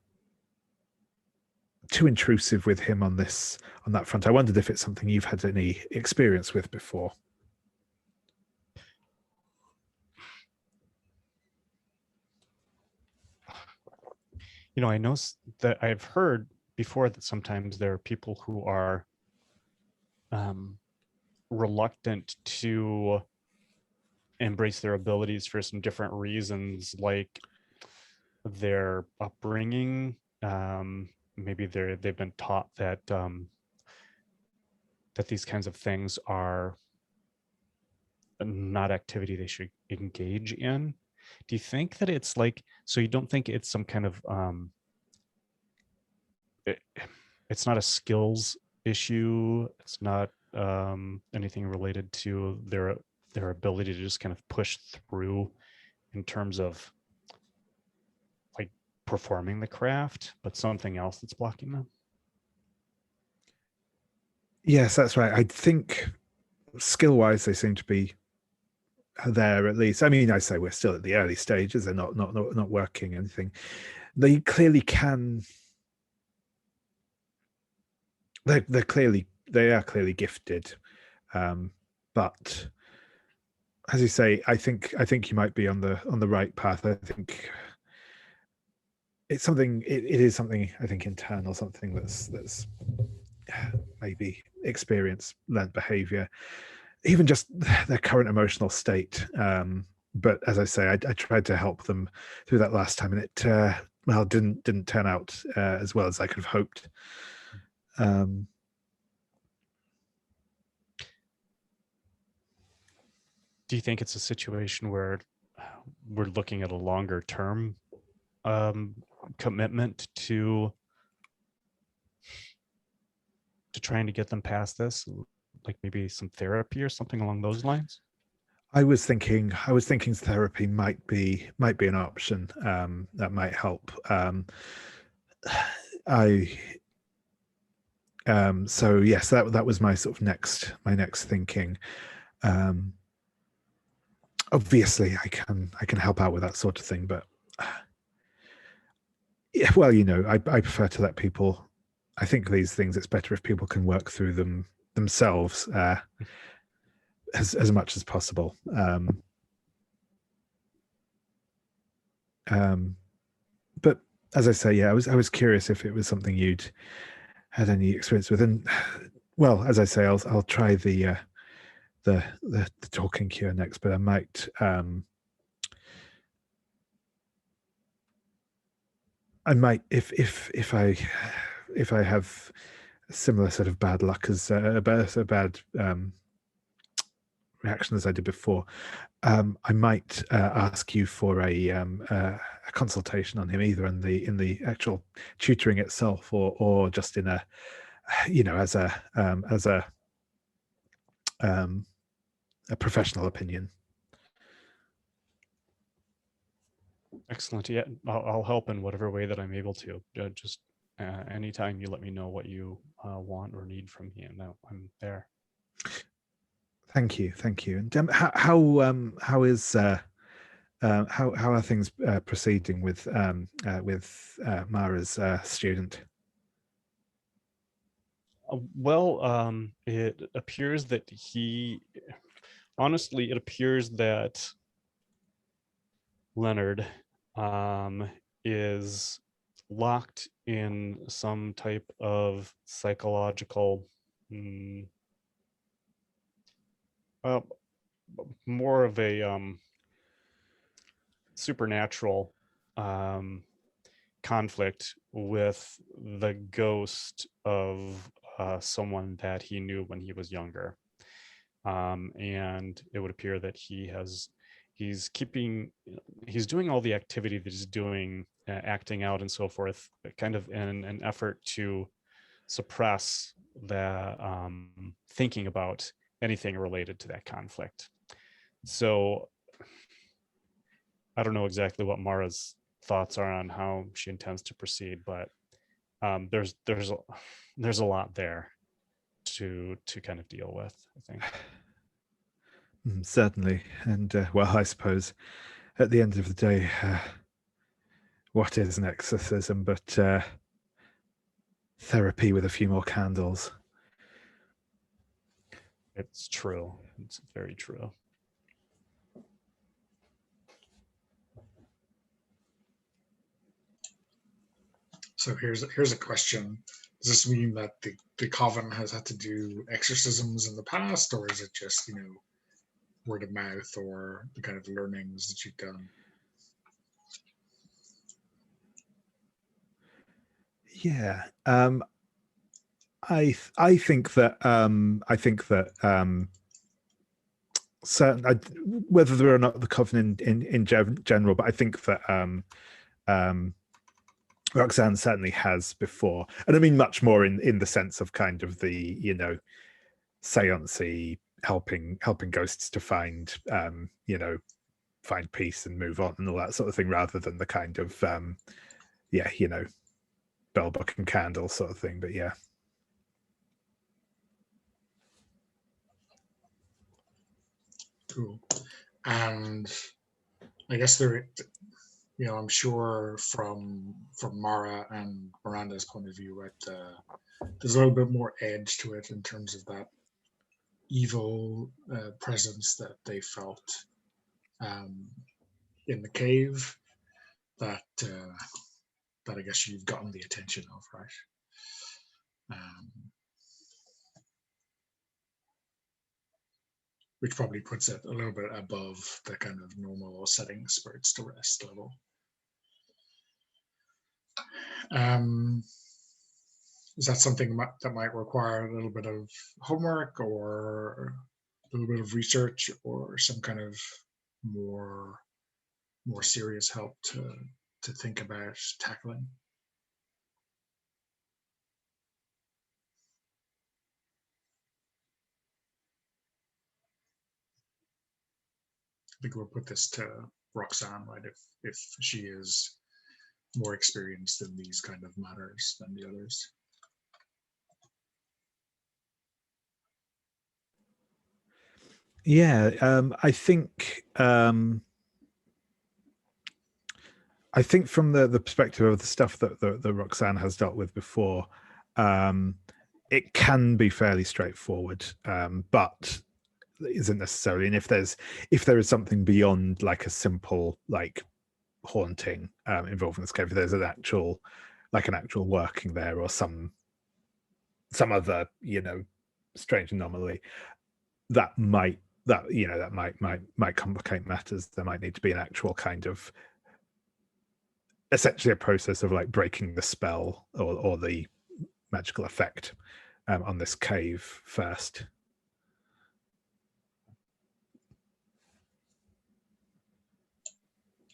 intrusive with him on that front, I wondered if it's something you've had any experience with before. I know that I've heard before that sometimes there are people who are reluctant to embrace their abilities for some different reasons, like their upbringing. Maybe they've been taught that that these kinds of things are not activity they should engage in. Do you think that it's like, so you don't think it's some kind of it's not a skills issue, it's not anything related to their ability to just kind of push through in terms of like performing the craft, but something else that's blocking them? Yes, that's right. I think skill-wise they seem to be there, at least. I mean, I say we're still at the early stages. They're not working anything. They clearly can. They are clearly gifted, but as you say, I think you might be on the right path. I think it's something. It is something, I think, internal, something that's maybe experience, learned behavior, even just their current emotional state. But as I say, I tried to help them through that last time, and it didn't turn out as well as I could have hoped. Do you think it's a situation where we're looking at a longer term commitment to trying to get them past this, like maybe some therapy or something along those lines? I was thinking therapy might be an option that might help. So yes, that was my sort of next thinking. Obviously, I can help out with that sort of thing, but yeah, well, I prefer to let people. I think these things, it's better if people can work through them themselves as much as possible. But as I say, yeah, I was curious if it was something you'd had any experience with, and well, as I say, I'll try the talking cure next, but I might if I have a similar sort of bad luck as a bad reaction as I did before, I might ask you for a consultation on him, either in the actual tutoring itself, or just in a as a professional opinion. Excellent. Yeah, I'll help in whatever way that I'm able to. Just anytime you let me know what you want or need from me, and I'm there. Thank you. And how is how are things proceeding with Mara's student? Well, it appears that honestly, it appears that Leonard is locked in some type of psychological, more of a supernatural conflict with the ghost of someone that he knew when he was younger. And it would appear that he's doing all the activity that he's doing, acting out and so forth, kind of in an effort to suppress the thinking about anything related to that conflict. So I don't know exactly what Mara's thoughts are on how she intends to proceed, but there's a lot there to kind of deal with, I think. Certainly, and well, I suppose at the end of the day, what is an exorcism but therapy with a few more candles? It's true. It's very true. So here's a question. Does this mean that the coven has had to do exorcisms in the past, or is it just, word of mouth or the kind of learnings that you've done? Yeah. I think that certain, whether or not the coven in general, but I think that Roxanne certainly has before, and I mean much more in the sense of kind of the seance-y, helping ghosts to find find peace and move on and all that sort of thing, rather than the kind of bell book and candle sort of thing. But yeah. Cool. And I guess I'm sure from Mara and Miranda's point of view, right, there's a little bit more edge to it in terms of that evil presence that they felt in the cave, that I guess you've gotten the attention of, right? Which probably puts it a little bit above the kind of normal setting spirits to rest level. Is that something that might require a little bit of homework or a little bit of research or some kind of more serious help to think about tackling? I think we'll put this to Roxanne, right? If she is more experienced in these kind of matters than the others. Yeah, I think from the perspective of the stuff that Roxanne has dealt with before, it can be fairly straightforward, but isn't necessarily. And if there is something beyond like a simple like haunting involving this cave, if there's an actual working there or some other strange anomaly that might complicate matters. There might need to be an actual kind of essentially a process of like breaking the spell or the magical effect on this cave first.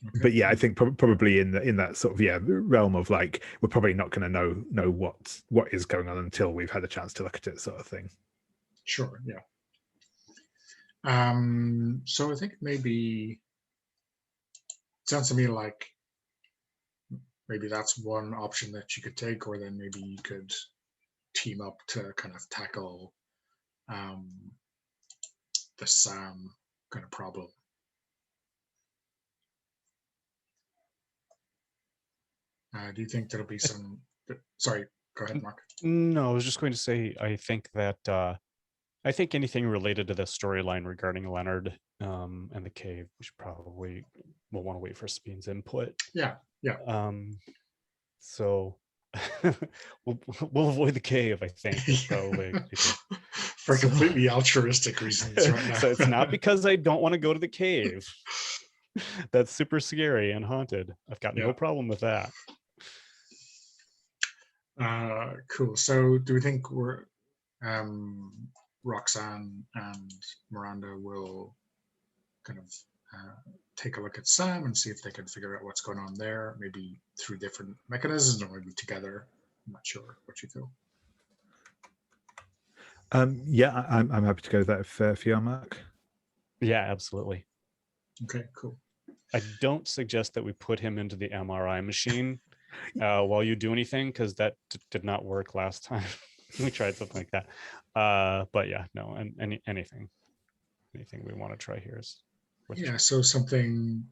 Okay. But yeah, I think probably in that sort of realm of like we're probably not going to know what is going on until we've had a chance to look at it, sort of thing. Sure. Yeah. So I think maybe it sounds to me like maybe that's one option that you could take, or then maybe you could team up to kind of tackle the Sam kind of problem. Do you think there'll be some? Sorry, go ahead, Mark. No, I was just going to say, I think anything related to the storyline regarding Leonard and the cave, we should probably will want to wait for Spine's input. Yeah. So we'll avoid the cave, I think. Probably for completely altruistic reasons right now. So it's not because I don't want to go to the cave. That's super scary and haunted. I've got no problem with that. Cool. So do we think Roxanne and Miranda will kind of take a look at Sam and see if they can figure out what's going on there, maybe through different mechanisms or maybe together? I'm not sure what you feel. Yeah, I'm happy to go with that if you are, Mark. Yeah, absolutely. Okay, cool. I don't suggest that we put him into the MRI machine while you do anything, because that did not work last time. We tried something like that. But yeah, no, and anything we want to try here is so something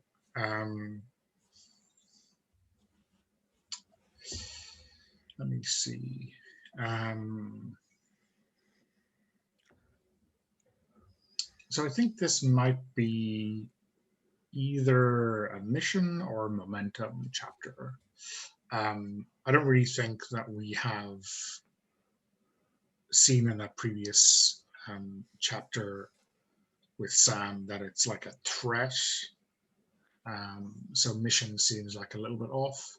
let me see. So I think this might be either a mission or a momentum chapter. I don't really think that we have seen in that previous chapter with Sam that it's like a threat. So mission seems like a little bit off,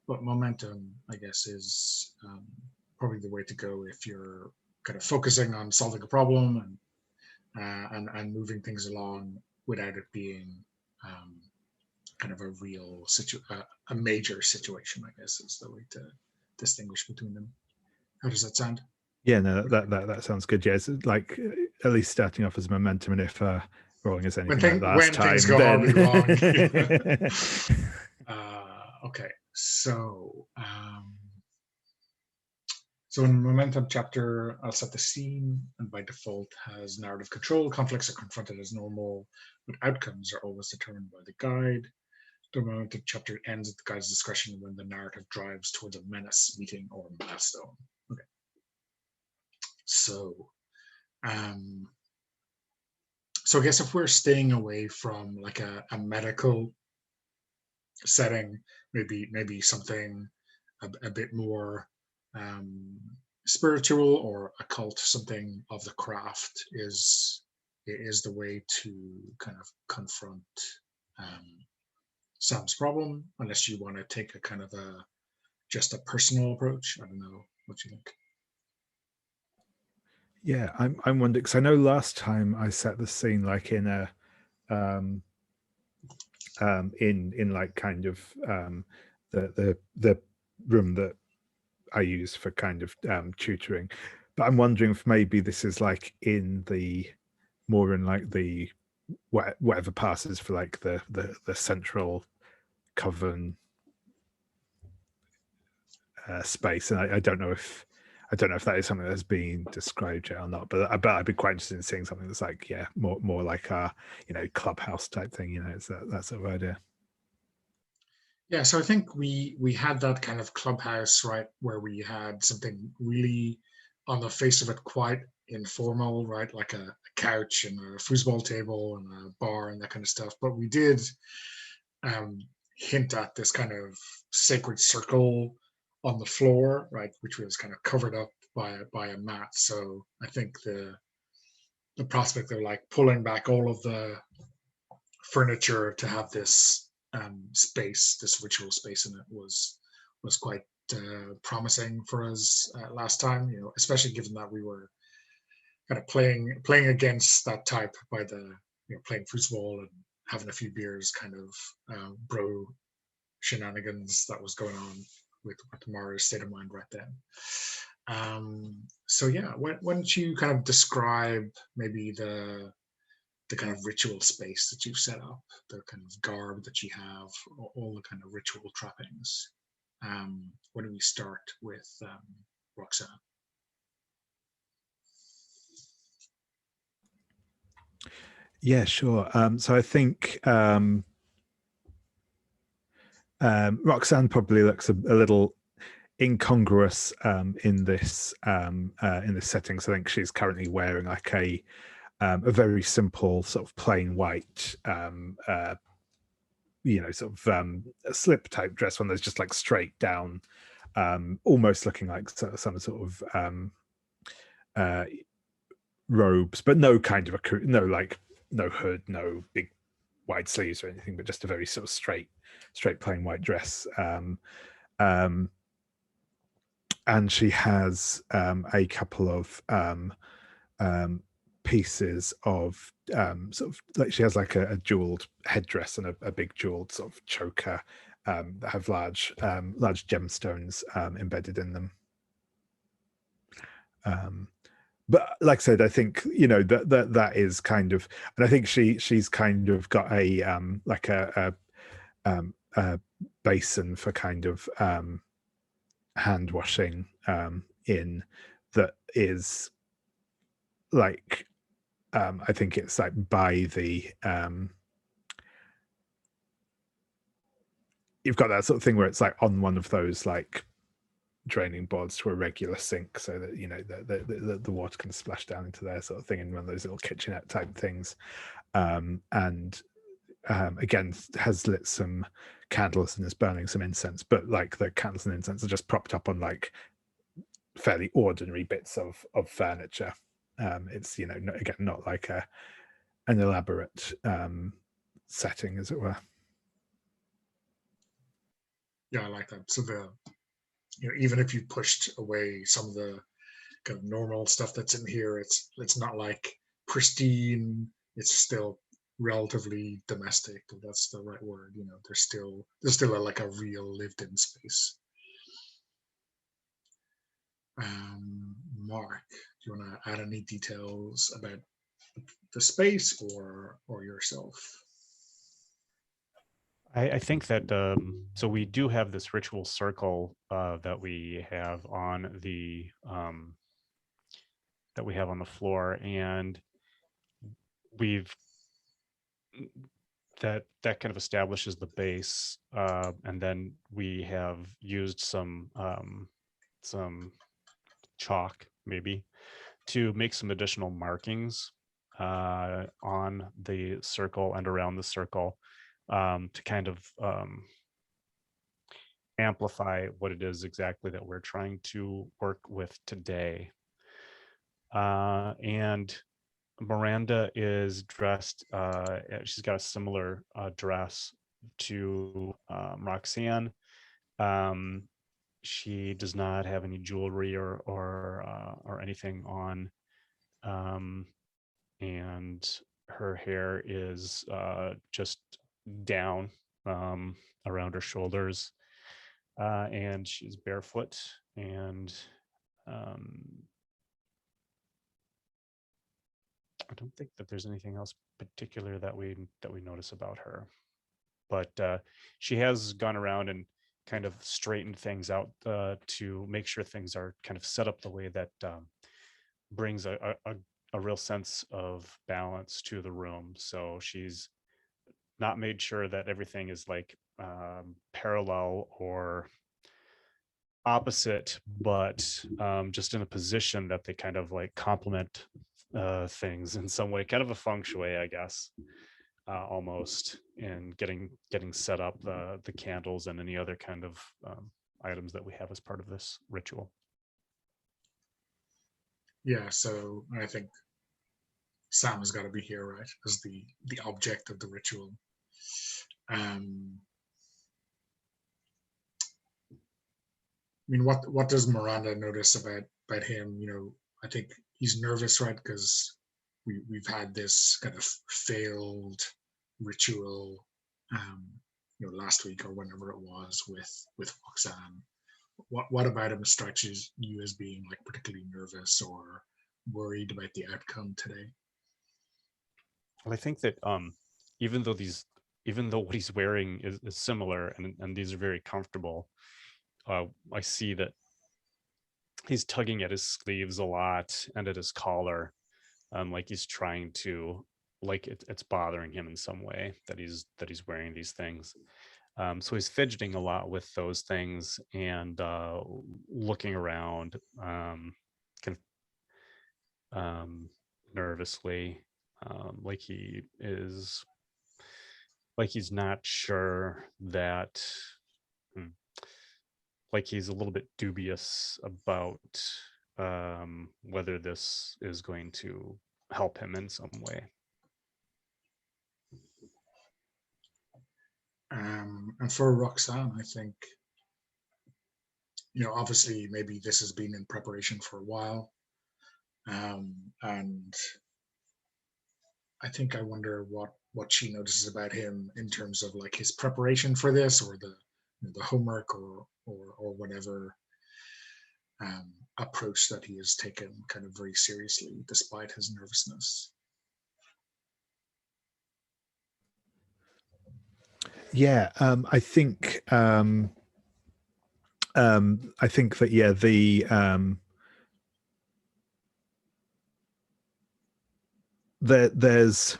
but momentum, I guess, is probably the way to go if you're kind of focusing on solving a problem and moving things along without it being kind of a real a major situation, I guess, is the way to distinguish between them. How does that sound? Yeah, no, that sounds good. Yeah, it's like at least starting off as momentum, and if rolling is anything like last time, things go then... horribly wrong. Okay, so in the momentum chapter, I'll set the scene, and by default has narrative control. Conflicts are confronted as normal, but outcomes are always determined by the guide. The momentum chapter ends at the guide's discretion when the narrative drives towards a menace, meeting, or milestone. Okay. So, so I guess if we're staying away from like a medical setting, maybe something a bit more spiritual or occult, something of the craft is the way to kind of confront Sam's problem, unless you want to take a kind of just a personal approach. I don't know what you think. Yeah, I'm wondering, because I know last time I set the scene like in a in like kind of the room that I use for kind of tutoring, but I'm wondering if maybe this is like in the more in like the whatever passes for like the central coven space, and I don't know if I don't know if that is something that's being described yet or not, but I'd be quite interested in seeing something that's like, yeah, more like a, clubhouse type thing. It's that sort of idea. Yeah, so I think we had that kind of clubhouse, right, where we had something really on the face of it quite informal, right, like a couch and a foosball table and a bar and that kind of stuff. But we did um, hint at this kind of sacred circle on the floor, right, which was kind of covered up by a mat. So I think the prospect of like pulling back all of the furniture to have this space, this ritual space in it was quite promising for us last time. Especially given that we were kind of playing against that type by the playing football and having a few beers, kind of bro shenanigans that was going on with Mara's state of mind right then. So yeah, why don't you kind of describe maybe the kind of ritual space that you've set up, the kind of garb that you have, all the kind of ritual trappings. Why don't we start with Roxanne? Yeah, sure. So I think Roxanne probably looks a little incongruous in this setting. So I think she's currently wearing like a very simple sort of plain white sort of a slip type dress, one that's just like straight down, almost looking like some sort of robes, but no kind of no hood, no big wide sleeves or anything, but just a very sort of straight plain white dress. And she has a couple of pieces of sort of like, she has like a jeweled headdress and a big jeweled sort of choker that have large gemstones embedded in them. But like I said, I think that is kind of, and I think she's kind of got a like a basin for kind of hand washing in that is like I think it's like by the you've got that sort of thing where it's like on one of those like draining boards to a regular sink, so that the water can splash down into there, sort of thing, in one of those little kitchenette type things. And again, has lit some candles and is burning some incense, but like the candles and incense are just propped up on like fairly ordinary bits of furniture. It's again not like an elaborate setting, as it were. Yeah, I like that. So even if you pushed away some of the kind of normal stuff that's in here, it's not like pristine. It's still relatively domestic, if that's the right word. There's still like a real lived-in space. Mark, do you want to add any details about the space or yourself? I think that so we do have this ritual circle that we have on the floor, and we've that kind of establishes the base, and then we have used some chalk maybe to make some additional markings on the circle and around the circle, to kind of amplify what it is exactly that we're trying to work with today. And Miranda is dressed, she's got a similar dress to Roxanne. She does not have any jewelry or anything on, and her hair is just down around her shoulders, and she's barefoot, and I don't think that there's anything else particular that we notice about her, but she has gone around and kind of straightened things out to make sure things are kind of set up the way that brings a real sense of balance to the room. So she's not made sure that everything is like parallel or opposite, but just in a position that they kind of like complement things in some way, kind of a feng shui, I guess, almost, in getting set up the candles and any other kind of items that we have as part of this ritual. Yeah, so I think Sam has got to be here, right, as the object of the ritual. I mean, what does Miranda notice about him? You know, I think he's nervous, right, because we've had this kind of failed ritual, you know, last week or whenever it was with Roxanne. What about him strikes you as being like particularly nervous or worried about the outcome today? Well, I think that even though what he's wearing is similar and these are very comfortable, I see that he's tugging at his sleeves a lot and at his collar, like he's trying to, like it's bothering him in some way that he's wearing these things. So he's fidgeting a lot with those things and looking around, kind of nervously, like he's not sure that. Like he's a little bit dubious about whether this is going to help him in some way. And for Roxanne, I think, you know, obviously maybe this has been in preparation for a while, and I wonder what she notices about him in terms of like his preparation for this, or the homework, or whatever approach that he has taken kind of very seriously despite his nervousness. Yeah, I think that there's,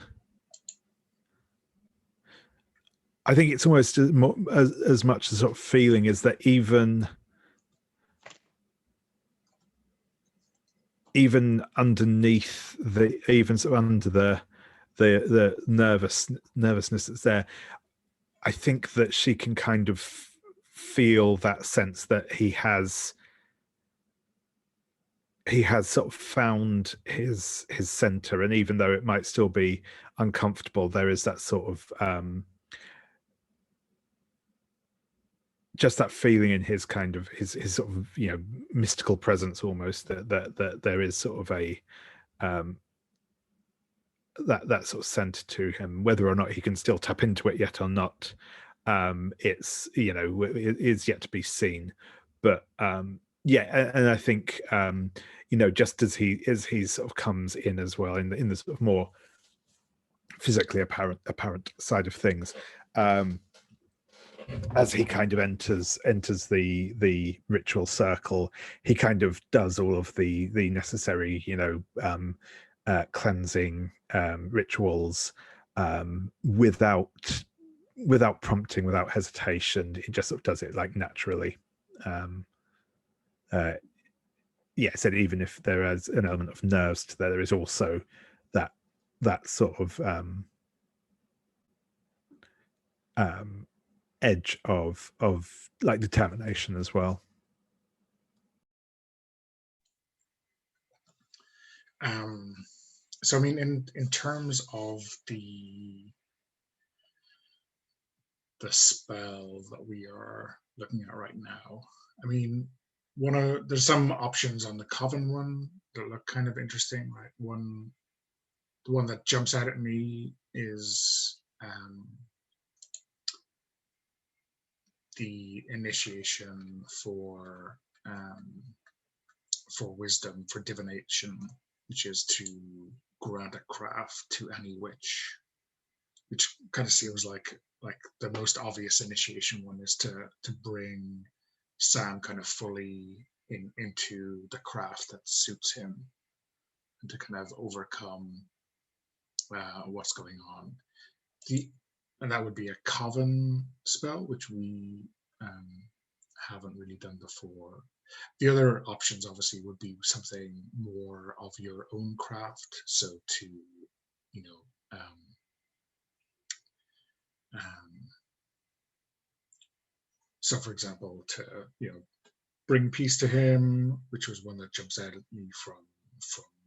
I think it's almost as much a sort of feeling is that even underneath even sort of under the nervousness that's there, I think that she can kind of feel that sense that he has sort of found his center, and even though it might still be uncomfortable, there is that sort of just that feeling in his kind of his sort of, you know, mystical presence almost, that there is sort of a that sort of center to him. Whether or not he can still tap into it yet or not, it's, you know, it is yet to be seen. But yeah, and I think you know, just as he sort of comes in as well in the sort of more physically apparent side of things, as he kind of enters the ritual circle, he kind of does all of the necessary, you know, cleansing rituals without prompting, without hesitation. He just sort of does it like naturally. Yeah, so even if there is an element of nerves to there is also that sort of edge of like determination as well. So I mean, in terms of the spell that we are looking at right now, I mean, there's some options on the coven one that look kind of interesting, right? The one that jumps out at me is the initiation for wisdom, for divination, which is to grant a craft to any witch, which kind of seems like like the most obvious initiation one is to bring Sam kind of fully into the craft that suits him, and to kind of overcome what's going on. And that would be a coven spell, which we haven't really done before. The other options obviously would be something more of your own craft, so to, you know, so for example, to, you know, bring peace to him, which was one that jumps out at me from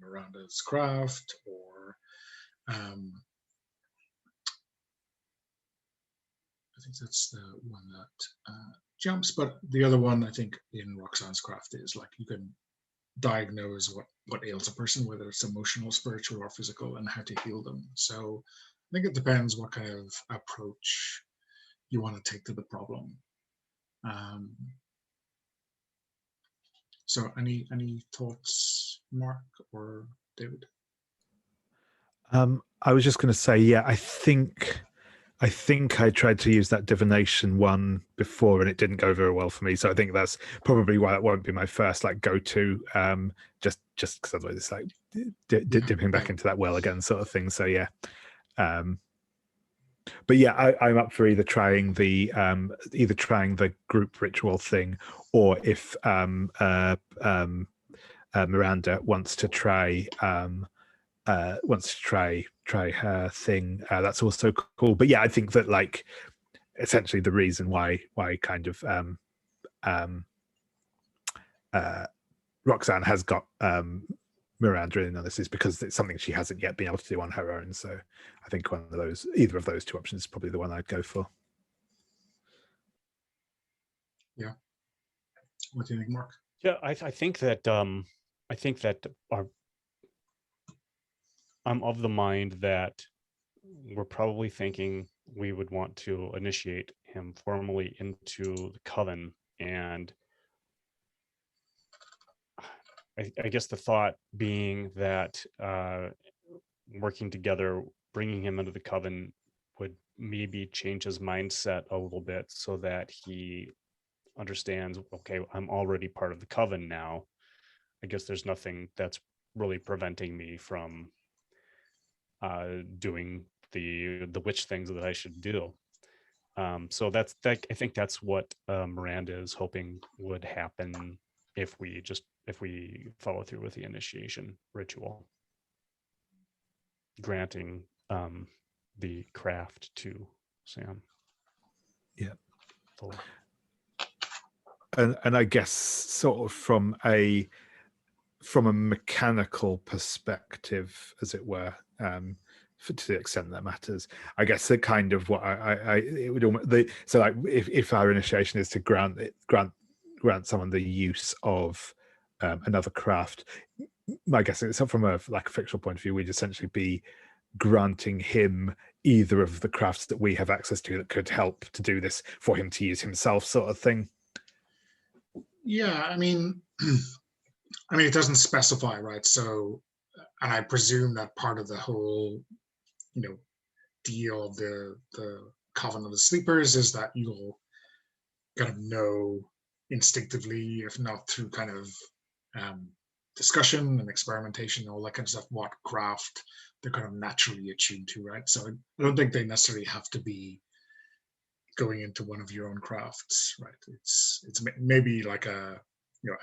Miranda's craft, or I think that's the one that jumps. But the other one, I think, in Roxanne's craft is like you can diagnose what ails a person, whether it's emotional, spiritual, or physical, and how to heal them. So I think it depends what kind of approach you want to take to the problem. So any thoughts, Mark or David? I was just going to say, yeah, I think I tried to use that divination one before and it didn't go very well for me. So I think that's probably why that won't be my first like go-to. Just because otherwise it's like dipping back into that well again sort of thing. So yeah. But yeah, I'm up for either trying the group ritual thing, or if Miranda wants to try try her thing, that's also cool. But yeah, I think that like essentially the reason why kind of Roxanne has got Miranda in on this is because it's something she hasn't yet been able to do on her own. So I think either of those two options is probably the one I'd go for. Yeah. What do you think, Mark? Yeah, I think that I'm of the mind that we're probably thinking we would want to initiate him formally into the coven, and I guess the thought being that working together, bringing him into the coven would maybe change his mindset a little bit so that he understands, okay, I'm already part of the coven now. I guess there's nothing that's really preventing me from doing the witch things that I should do. So I think that's what Miranda is hoping would happen if we follow through with the initiation ritual, granting the craft to Sam. Yeah. Fully. And I guess sort of from a mechanical perspective, as it were, to the extent that matters, I guess the kind of what it would almost so like if our initiation is to grant someone the use of another craft, I guess it's from a fictional point of view, we'd essentially be granting him either of the crafts that we have access to that could help to do this for him to use himself, sort of thing. Yeah, I mean, it doesn't specify, right? So, and I presume that part of the whole, you know, deal of the Coven of the Sleepers is that you'll kind of know instinctively, if not through kind of discussion and experimentation and all that kind of stuff, what craft they're kind of naturally attuned to, right? So I don't think they necessarily have to be going into one of your own crafts, right? It's maybe like a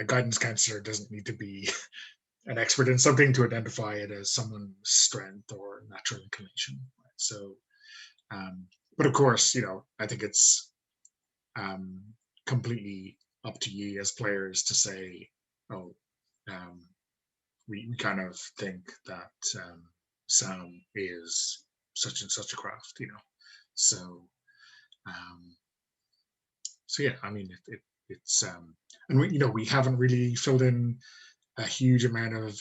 guidance counselor doesn't need to be an expert in something to identify it as someone's strength or natural inclination, right? So but of course, I think it's completely up to you as players to say, oh, we kind of think that Sam is such and such a craft, so so yeah, I mean, it's and we haven't really filled in a huge amount of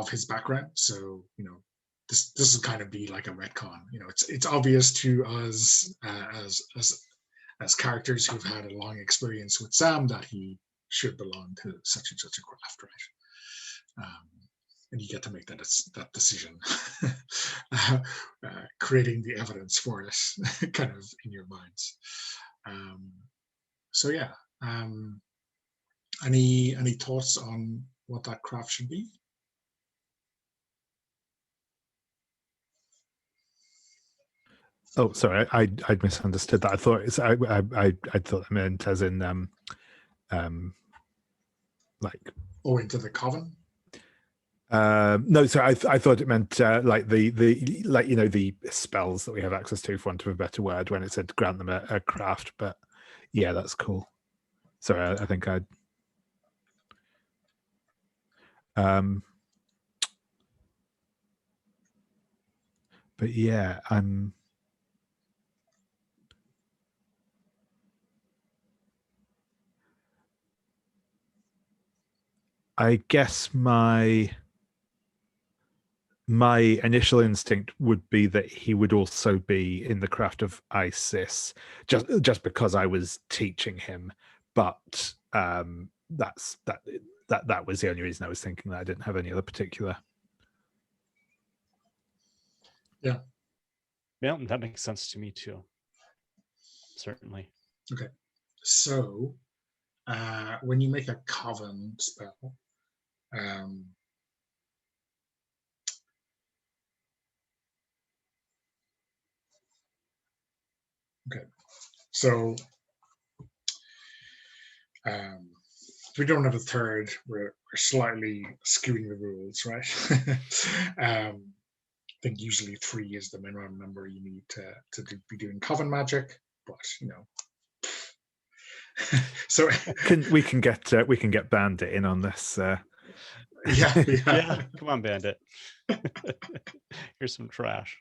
his background, so this will kind of be like a retcon. It's obvious to us as characters who've had a long experience with Sam that he should belong to such and such a craft, right? And you get to make that decision. creating the evidence for it kind of in your minds. So yeah, any thoughts on what that craft should be? Oh, sorry, I misunderstood that. I thought I thought it meant as in like Into the coven. No, so I thought it meant like the like, you know, the spells that we have access to, for want of a better word, when it said grant them a craft. But yeah, that's cool. Sorry, I think I'd but yeah, I guess my initial instinct would be that he would also be in the craft of Isis, just because I was teaching him. But that was the only reason I was thinking that. I didn't have any other particular. Yeah, that makes sense to me too. Certainly. Okay, so when you make a coven spell, okay, so we don't have a third. We're slightly skewing the rules, right? I think usually 3 is the minimum number you need to be doing coven magic, but you know. So we can get Bandit in on this. Yeah. Come on, Bandit. Here's some trash.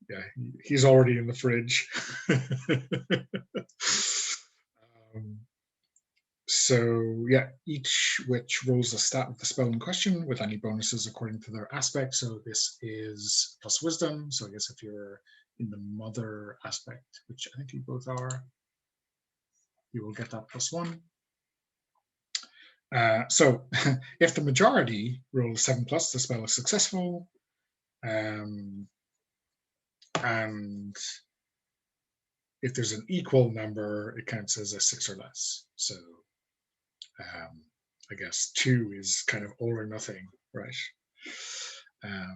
Yeah, he's already in the fridge. So yeah, each witch rolls a stat of the spell in question with any bonuses according to their aspect. So this is plus wisdom. So I guess if you're in the mother aspect, which I think you both are, you will get that +1. So if the majority rolls 7+, the spell is successful. And if there's an equal number, it counts as a 6 or less. So I guess 2 is kind of all or nothing, right? I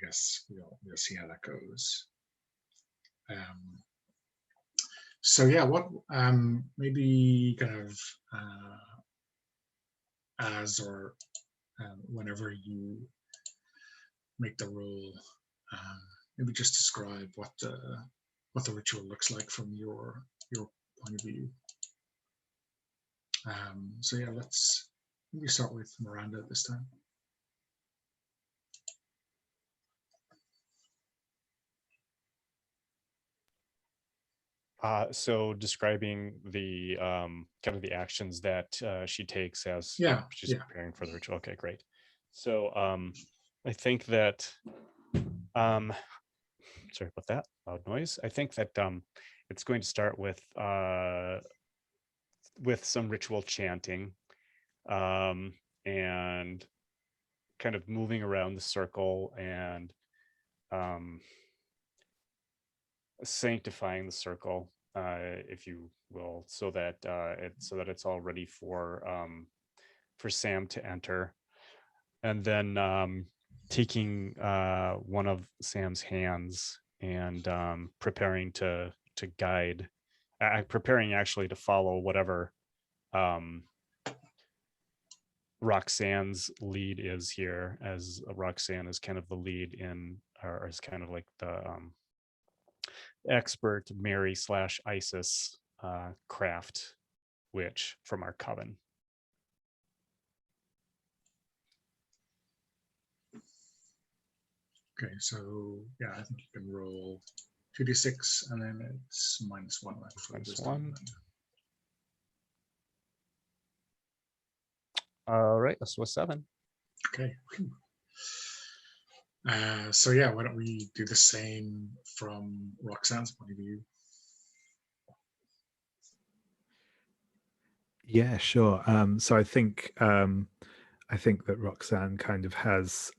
guess we'll see how that goes. So yeah, what maybe kind of as or whenever you make the roll, maybe just describe what the ritual looks like from your point of view. So yeah, let's maybe start with Miranda this time. So describing the kind of the actions that she takes as she's preparing for the ritual. Okay, great. So I think that sorry about that loud noise. I think that it's going to start with some ritual chanting and kind of moving around the circle and sanctifying the circle, if you will, so that it's all ready for Sam to enter, and then taking one of Sam's hands and preparing to guide, preparing actually to follow whatever Roxanne's lead is here, as Roxanne is kind of the lead in, or is kind of like the expert Mary / Isis craft witch from our coven. Okay, so yeah, I think you can roll 2d6 and then it's -1 left for wisdom. All right, this was 7. Okay. So yeah, why don't we do the same from Roxanne's point of view? Yeah, sure. So I think that Roxanne kind of has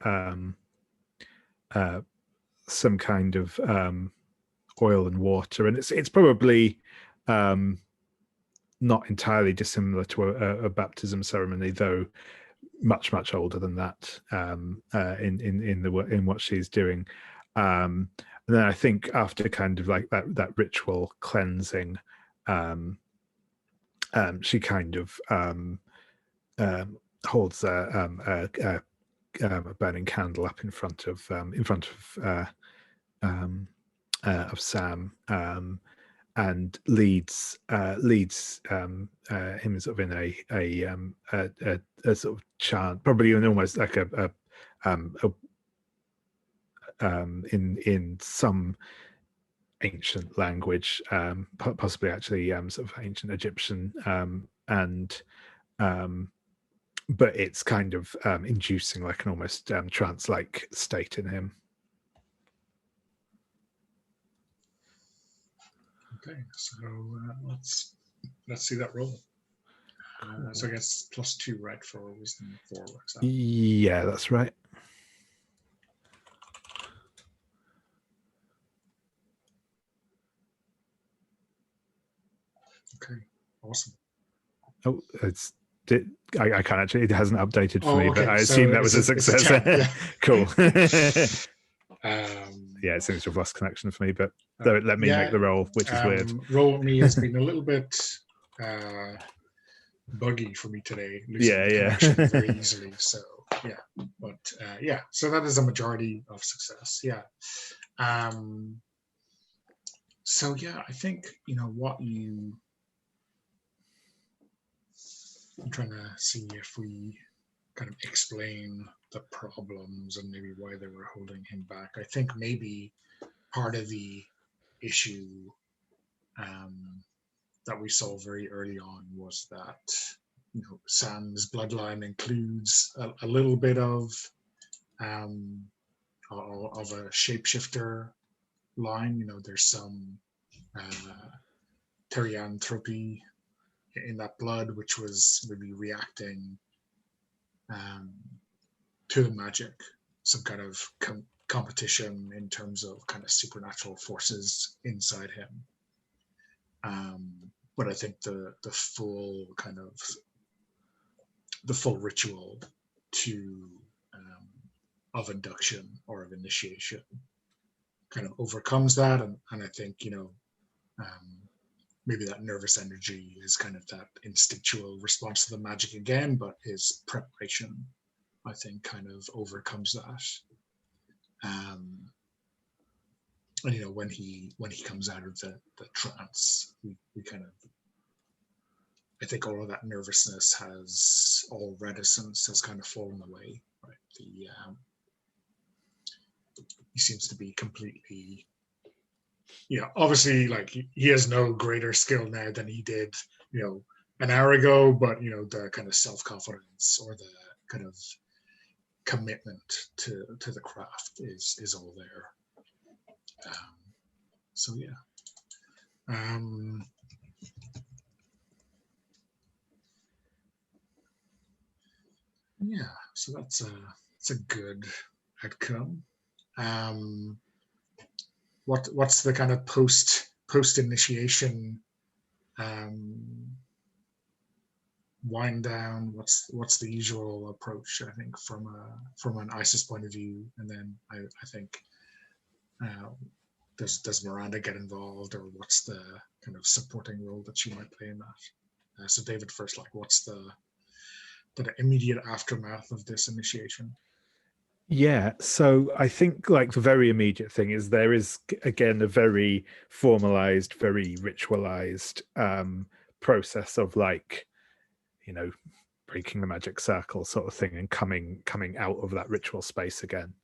some kind of oil and water, and it's probably not entirely dissimilar to a baptism ceremony, though much older than that, in what she's doing. And then I think after kind of like that ritual cleansing, she kind of holds a burning candle up in front of Sam, and leads him sort of in a sort of chant, probably in almost like in some ancient language, possibly actually sort of ancient Egyptian, and but it's kind of inducing like an almost trance-like state in him. Okay, so let's see that roll. So I guess +2, right, for wisdom 4 works out. Yeah, that's right. Okay, awesome. Oh, I can't actually. It hasn't updated for me, okay. but I So assume that was a success. 10, yeah. Cool. Yeah, it seems to have lost connection for me, but let me make the roll, which is weird. Roll me has been a little bit buggy for me today. Losing the connection very easily. So yeah, but yeah, so that is a majority of success. Yeah. So yeah, I think what you. I'm trying to see if we kind of explain the problems and maybe why they were holding him back. I think maybe part of the issue that we saw very early on was that Sam's bloodline includes a little bit of a shapeshifter line. There's some therianthropy in that blood, which was really reacting to the magic, some kind of competition in terms of kind of supernatural forces inside him. But I think the full ritual of induction or of initiation kind of overcomes that, and I think maybe that nervous energy is kind of that instinctual response to the magic again, but his preparation, I think, kind of overcomes that. And when he comes out of the trance, we kind of, I think all of that nervousness all reticence has kind of fallen away. Right, he seems to be completely. Obviously, like he has no greater skill now than he did, an hour ago. But the kind of self-confidence or the kind of commitment to the craft is all there. So yeah. Yeah. So that's a good outcome. What's the kind of post initiation wind down? What's the usual approach? I think from an ISIS point of view, and then I think does Miranda get involved, or what's the kind of supporting role that she might play in that? So David, first, like what's the immediate aftermath of this initiation? Yeah, so I think like the very immediate thing is there is again a very formalized, very ritualized process of like, breaking the magic circle sort of thing and coming out of that ritual space again.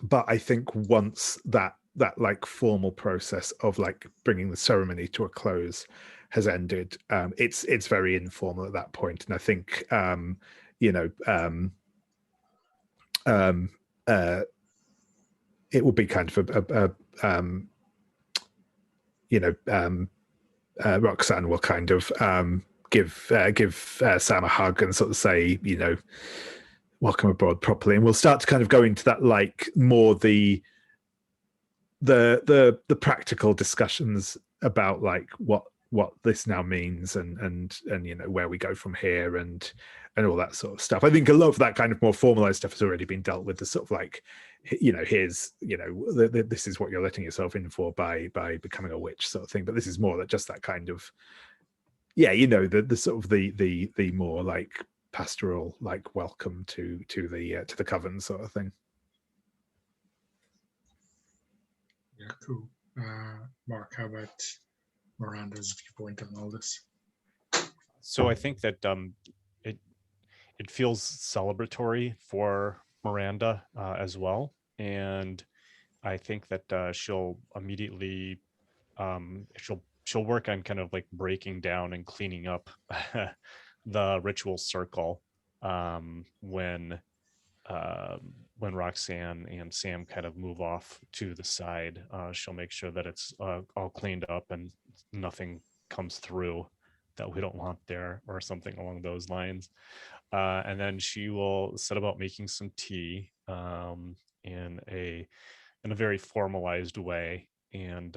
But I think once that like formal process of like bringing the ceremony to a close has ended, it's very informal at that point, and I think it will be kind of Roxanne will kind of give Sam a hug and sort of say, welcome abroad properly, and we'll start to kind of go into that, like, more the practical discussions about like what this now means, and you know, where we go from here, and all that sort of stuff. I think a lot of that kind of more formalized stuff has already been dealt with. The sort of like, you know, here's, you know, this is what you're letting yourself in for by becoming a witch sort of thing. But this is more that just that kind of, yeah, you know, the sort of the more like pastoral, like, welcome to the coven sort of thing. Yeah, cool. Mark, how about Miranda's viewpoint on all this? So I think that it feels celebratory for Miranda as well, and I think that she'll immediately she'll work on kind of like breaking down and cleaning up the ritual circle when Roxanne and Sam kind of move off to the side. She'll make sure that it's all cleaned up and nothing comes through that we don't want there, or something along those lines. And then she will set about making some tea in a very formalized way. And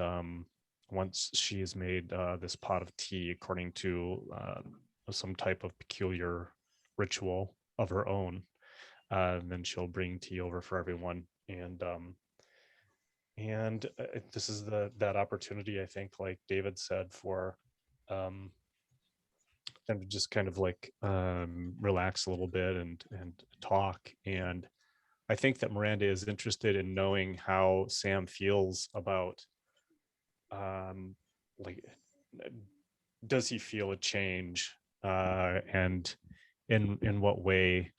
once she has made this pot of tea according to some type of peculiar ritual of her own, then she'll bring tea over for everyone. And this is that opportunity, I think, like David said, for them to just kind of like relax a little bit and talk. And I think that Miranda is interested in knowing how Sam feels about like, does he feel a change, and in what way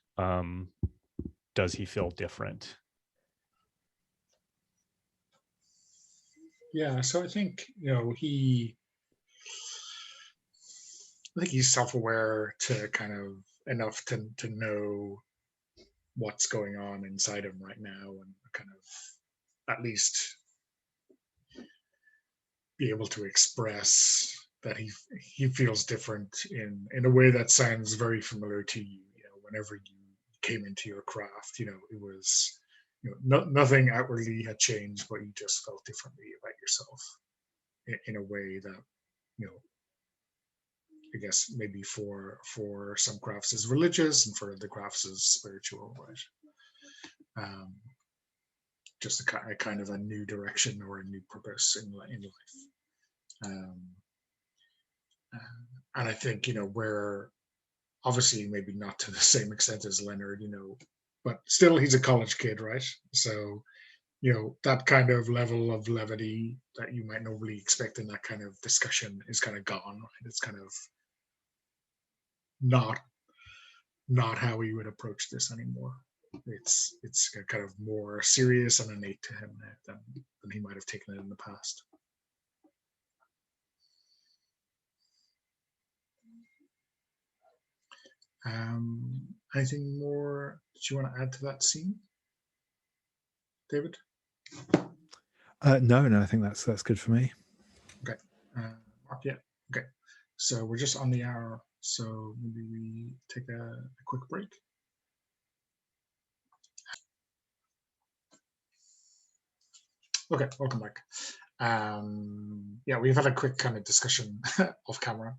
does he feel different? Yeah, so I think, you know, I think he's self-aware to kind of enough to know what's going on inside him right now, and kind of at least be able to express that he feels different in a way that sounds very familiar to you. You know, whenever you came into your craft, you know, it was, you know, nothing outwardly had changed, but you just felt differently about yourself in a way that, you know, I guess maybe for some crafts is religious and for other crafts is spiritual, right? Just a kind of a new direction or a new purpose in life. And I think, you know, we're obviously maybe not to the same extent as Leonard, you know, but still he's a college kid, right? So, you know, that kind of level of levity that you might normally expect in that kind of discussion is kind of gone, right? It's kind of not how he would approach this anymore. It's kind of more serious and innate to him than he might have taken it in the past. Anything more that you want to add to that scene, David? No, I think that's good for me. Okay. Mark, yeah. Okay. So we're just on the hour, so maybe we take a quick break. Okay, welcome back. Yeah, we've had a quick kind of discussion off camera,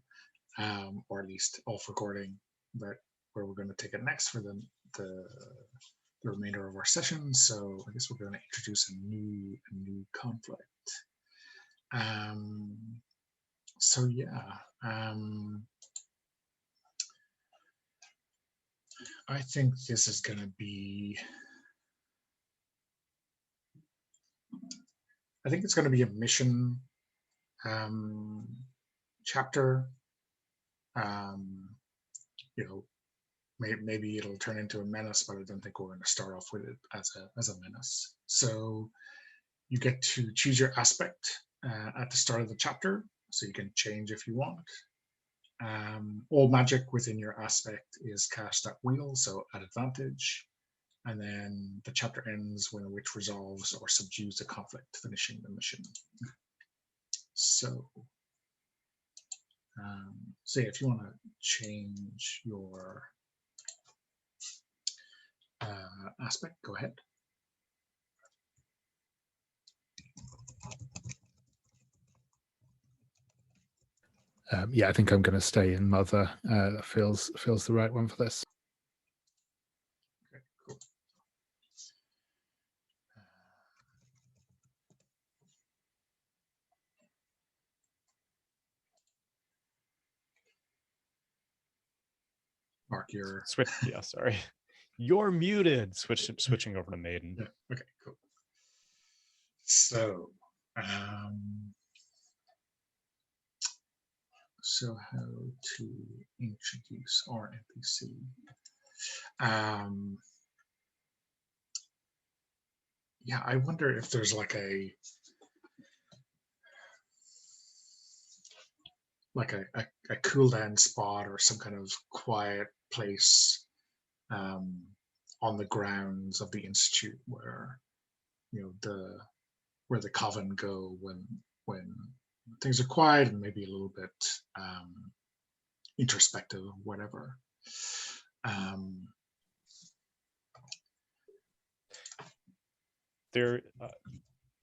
or at least off recording, but where we're going to take it next for the remainder of our session. So I guess we're going to introduce a new conflict. So yeah, I think this is going to be. I think it's going to be a mission chapter. You know, maybe it'll turn into a menace, but I don't think we're going to start off with it as a menace. So you get to choose your aspect at the start of the chapter, so you can change if you want. All magic within your aspect is cast at will, so at advantage. And then the chapter ends when a witch resolves or subdues the conflict, finishing the mission. So, so yeah, if you want to change your aspect, go ahead. Yeah, I think I'm going to stay in Mother. That feels the right one for this. Okay, cool. Mark, you're Switch. Yeah, sorry. You're muted. Switching over to Maiden. yeah. Okay, cool. So, so how to introduce our NPC? Yeah, I wonder if there's like a cool down spot or some kind of quiet place on the grounds of the institute where where the coven go when things are quiet and maybe a little bit introspective, whatever. There,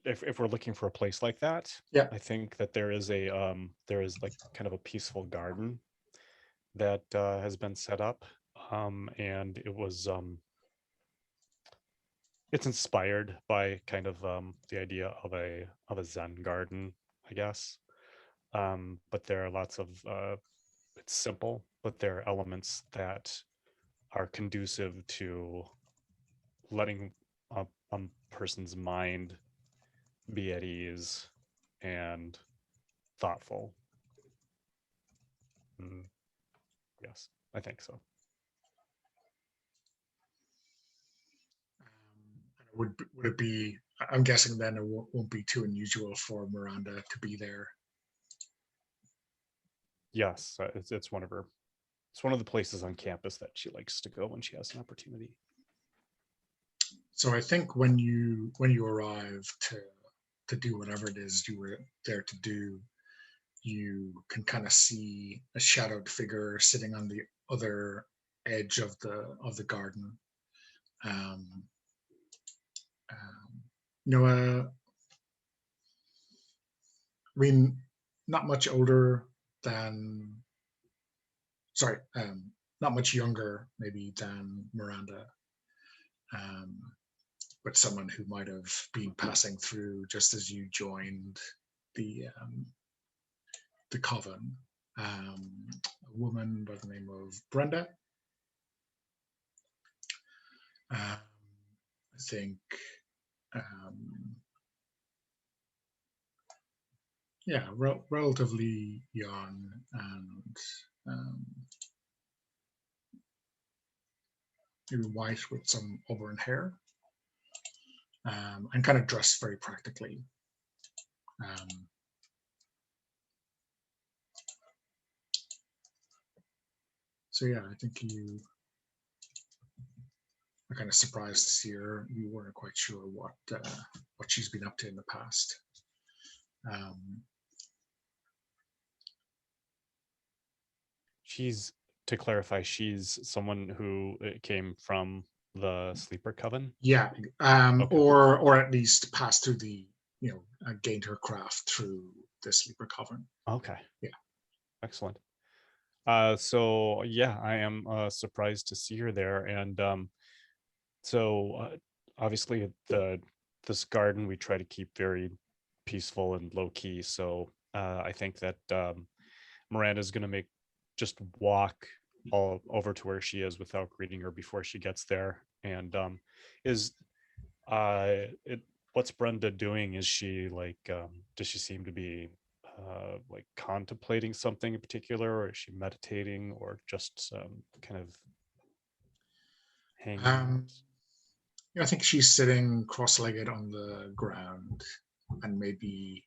if we're looking for a place like that, Yeah, I think that there is like kind of a peaceful garden that has been set up, and it's inspired by kind of the idea of a Zen garden, I guess. But there are lots of it's simple, but there are elements that are conducive to letting a person's mind be at ease and thoughtful. Yes, I think so. would it be? I'm guessing then it won't be too unusual for Miranda to be there. Yes, it's one of her. It's one of the places on campus that she likes to go when she has an opportunity. So I think when you arrive to do whatever it is you were there to do, you can kind of see a shadowed figure sitting on the other edge of the garden. You know, I mean, not much older than, sorry, not much younger maybe than Miranda, but someone who might have been passing through just as you joined the coven. A woman by the name of Brenda. I think, yeah, relatively young and maybe white with some auburn hair, and kind of dressed very practically. So yeah, I think you are kind of surprised to see her. You weren't quite sure what she's been up to in the past. She's, to clarify, she's someone who came from the sleeper coven. Yeah, Okay. or at least passed through the, gained her craft through the sleeper coven. Okay. Yeah. Excellent. So yeah, I am surprised to see her there, and so obviously this garden we try to keep very peaceful and low key. So I think that Miranda's going to just walk all over to where she is without greeting her before she gets there. And what's Brenda doing? Is she like does she seem to be like contemplating something in particular, or is she meditating, or just kind of hanging out? I think she's sitting cross-legged on the ground and maybe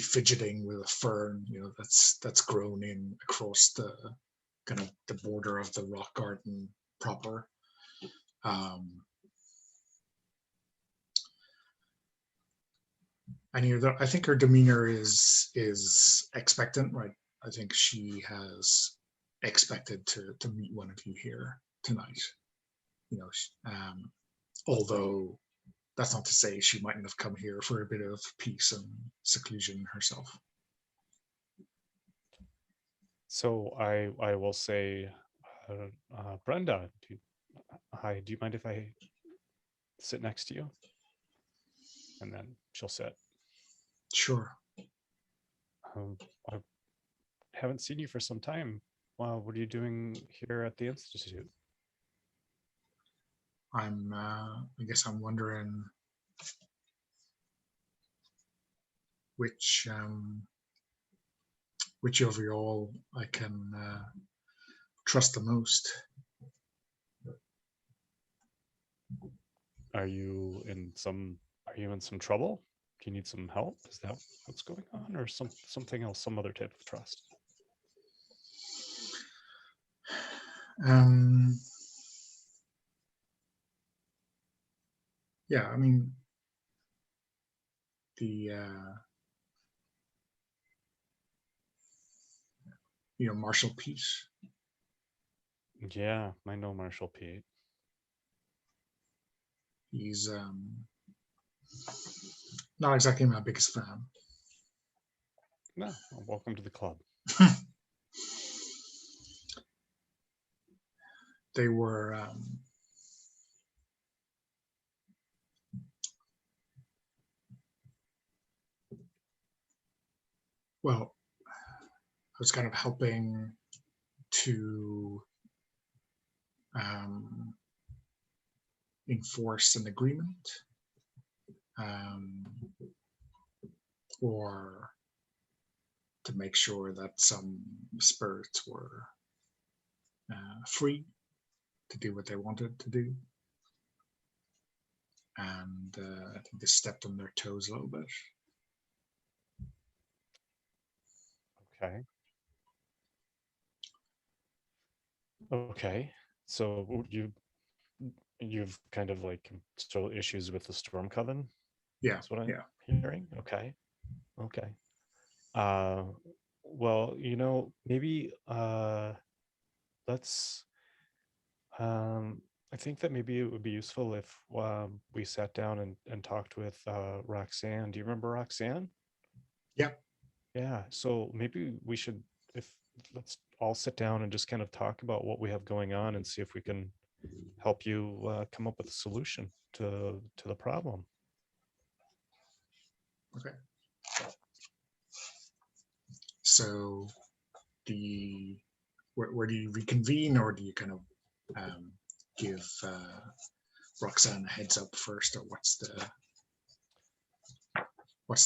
fidgeting with a fern, that's grown in across the kind of the border of the rock garden proper. And I think her demeanor is expectant, right? I think she has expected to meet one of you here tonight. You know, although that's not to say she mightn't have come here for a bit of peace and seclusion herself. So I will say, Brenda, hi, do you mind if I sit next to you? And then she'll sit. Sure. I haven't seen you for some time. Wow, what are you doing here at the Institute? I guess I'm wondering which of you all I can trust the most. Are you in some trouble? Do you need some help? Is that what's going on, or something else, some other type of trust? Yeah, I mean, the Marshall Peace. Yeah, I know Marshall Pete. He's not exactly my biggest fan. No, well, welcome to the club. They were well, I was kind of helping to enforce an agreement, or to make sure that some spirits were free to do what they wanted to do. And I think they stepped on their toes a little bit. Okay. Okay. So you've kind of like still issues with the Storm Coven? Yeah. That's what I'm hearing. Okay. Okay. Well, maybe let's I think that maybe it would be useful if we sat down and talked with Roxanne. Do you remember Roxanne? Yeah. Yeah. So maybe we should, let's all sit down and just kind of talk about what we have going on and see if we can help you come up with a solution to the problem. Okay. So where do you reconvene, or do you kind of give Roxanne a heads up first, or what's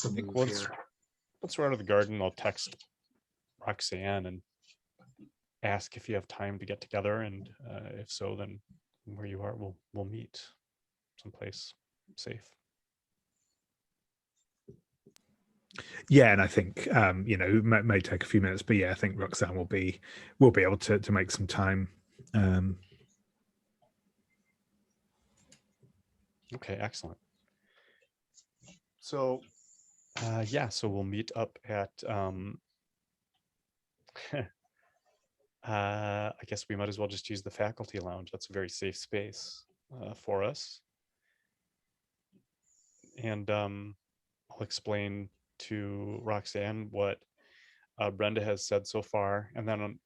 the move here? Once we're out of the garden, I'll text Roxanne and ask if you have time to get together, and if so, then where you are, we'll meet someplace safe. Yeah, and I think it may take a few minutes, but yeah, I think Roxanne will be able to make some time. Okay, excellent. So so we'll meet up at I guess we might as well just use the faculty lounge. That's a very safe space for us. And I'll explain to Roxanne what Brenda has said so far. And then,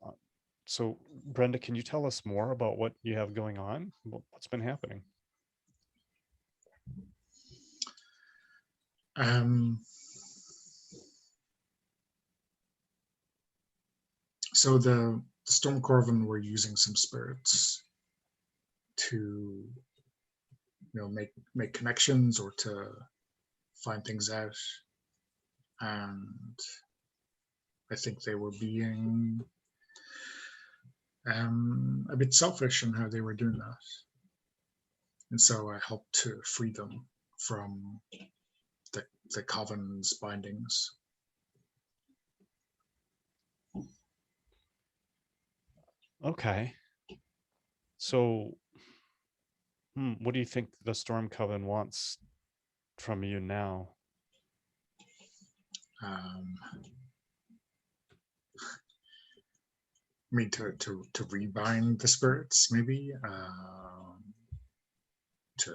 so Brenda, can you tell us more about what you have going on? What's been happening? So the Storm Corvin were using some spirits to make connections or to find things out, and I think they were being a bit selfish in how they were doing that, and so I helped to free them from the coven's bindings. Okay. So what do you think the Storm Coven wants from you now? mean, to rebind the spirits, maybe, to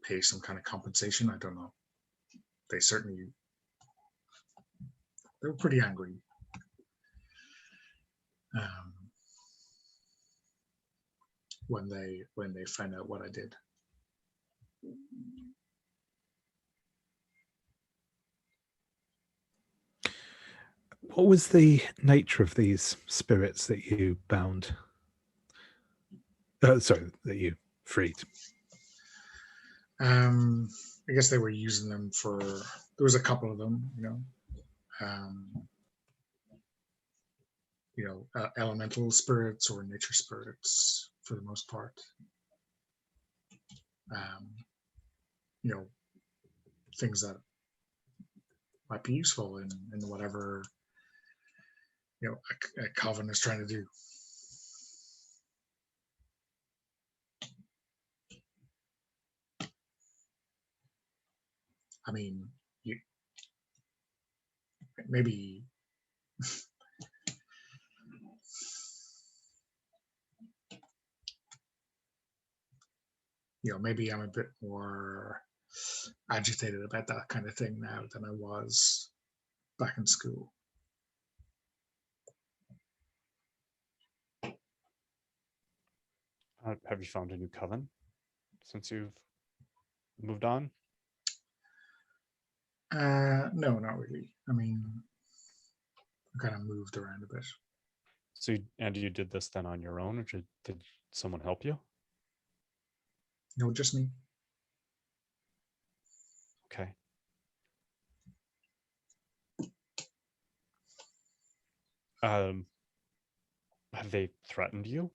pay some kind of compensation. I don't know. They were pretty angry. When they found out what I did. What was the nature of these spirits that you bound? Sorry, that you freed. I guess they were using them for. There was a couple of them, elemental spirits or nature spirits for the most part. Things that might be useful in whatever a coven is trying to do. I mean, maybe maybe I'm a bit more agitated about that kind of thing now than I was back in school. Have you found a new coven since you've moved on? No, not really. I mean, I kind of moved around a bit. So, you did this then on your own, or did someone help you? No, just me. Okay. Have they threatened you?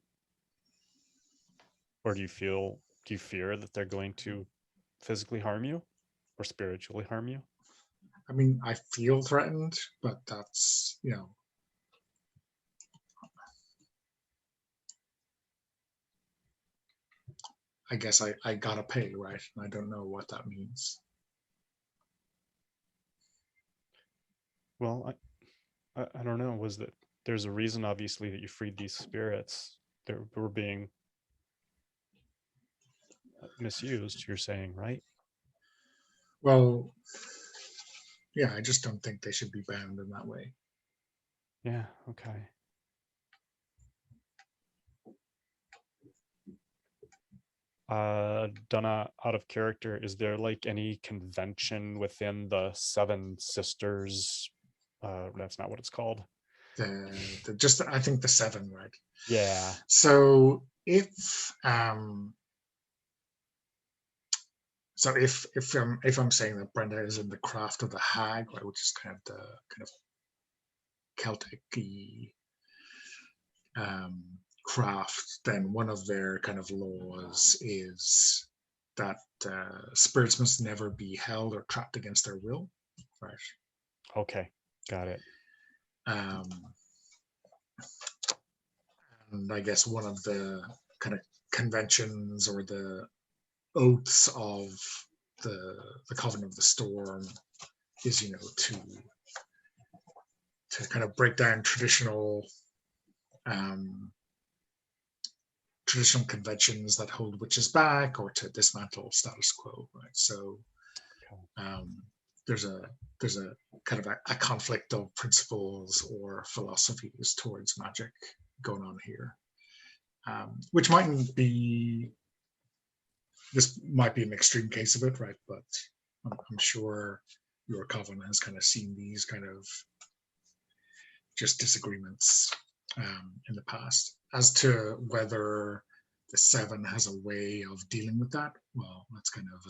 Or do you fear that they're going to physically harm you or spiritually harm you? I mean, I feel threatened, but that's, I guess I gotta pay, right? And I don't know what that means. Well, I don't know. Was that there's a reason, obviously, that you freed these spirits? They were being misused, you're saying, right? Well, yeah, I just don't think they should be bound in that way. Yeah, okay. Donna, out of character, is there like any convention within the Seven Sisters? That's not what it's called. I think the seven, right? Yeah. So if I'm saying that Brenda is in the craft of the hag, right, which is kind of Celtic craft, then one of their kind of laws is that spirits must never be held or trapped against their will, right? Okay, got it. And I guess one of the kind of conventions or the oaths of the Coven of the Storm is, to kind of break down traditional conventions that hold witches back, or to dismantle status quo, right? So there's a kind of a conflict of principles or philosophies towards magic going on here, which this might be an extreme case of it, right? But I'm sure your coven has kind of seen these kind of just disagreements in the past. As to whether the seven has a way of dealing with that, well, that's kind of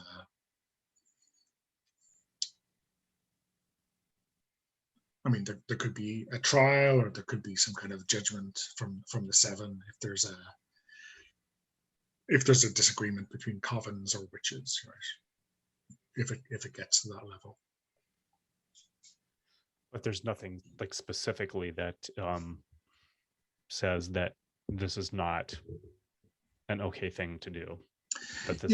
I mean, there could be a trial, or there could be some kind of judgment from the seven if there's a disagreement between covens or witches, right? If it gets to that level. But there's nothing like specifically that says that this is not an okay thing to do. That this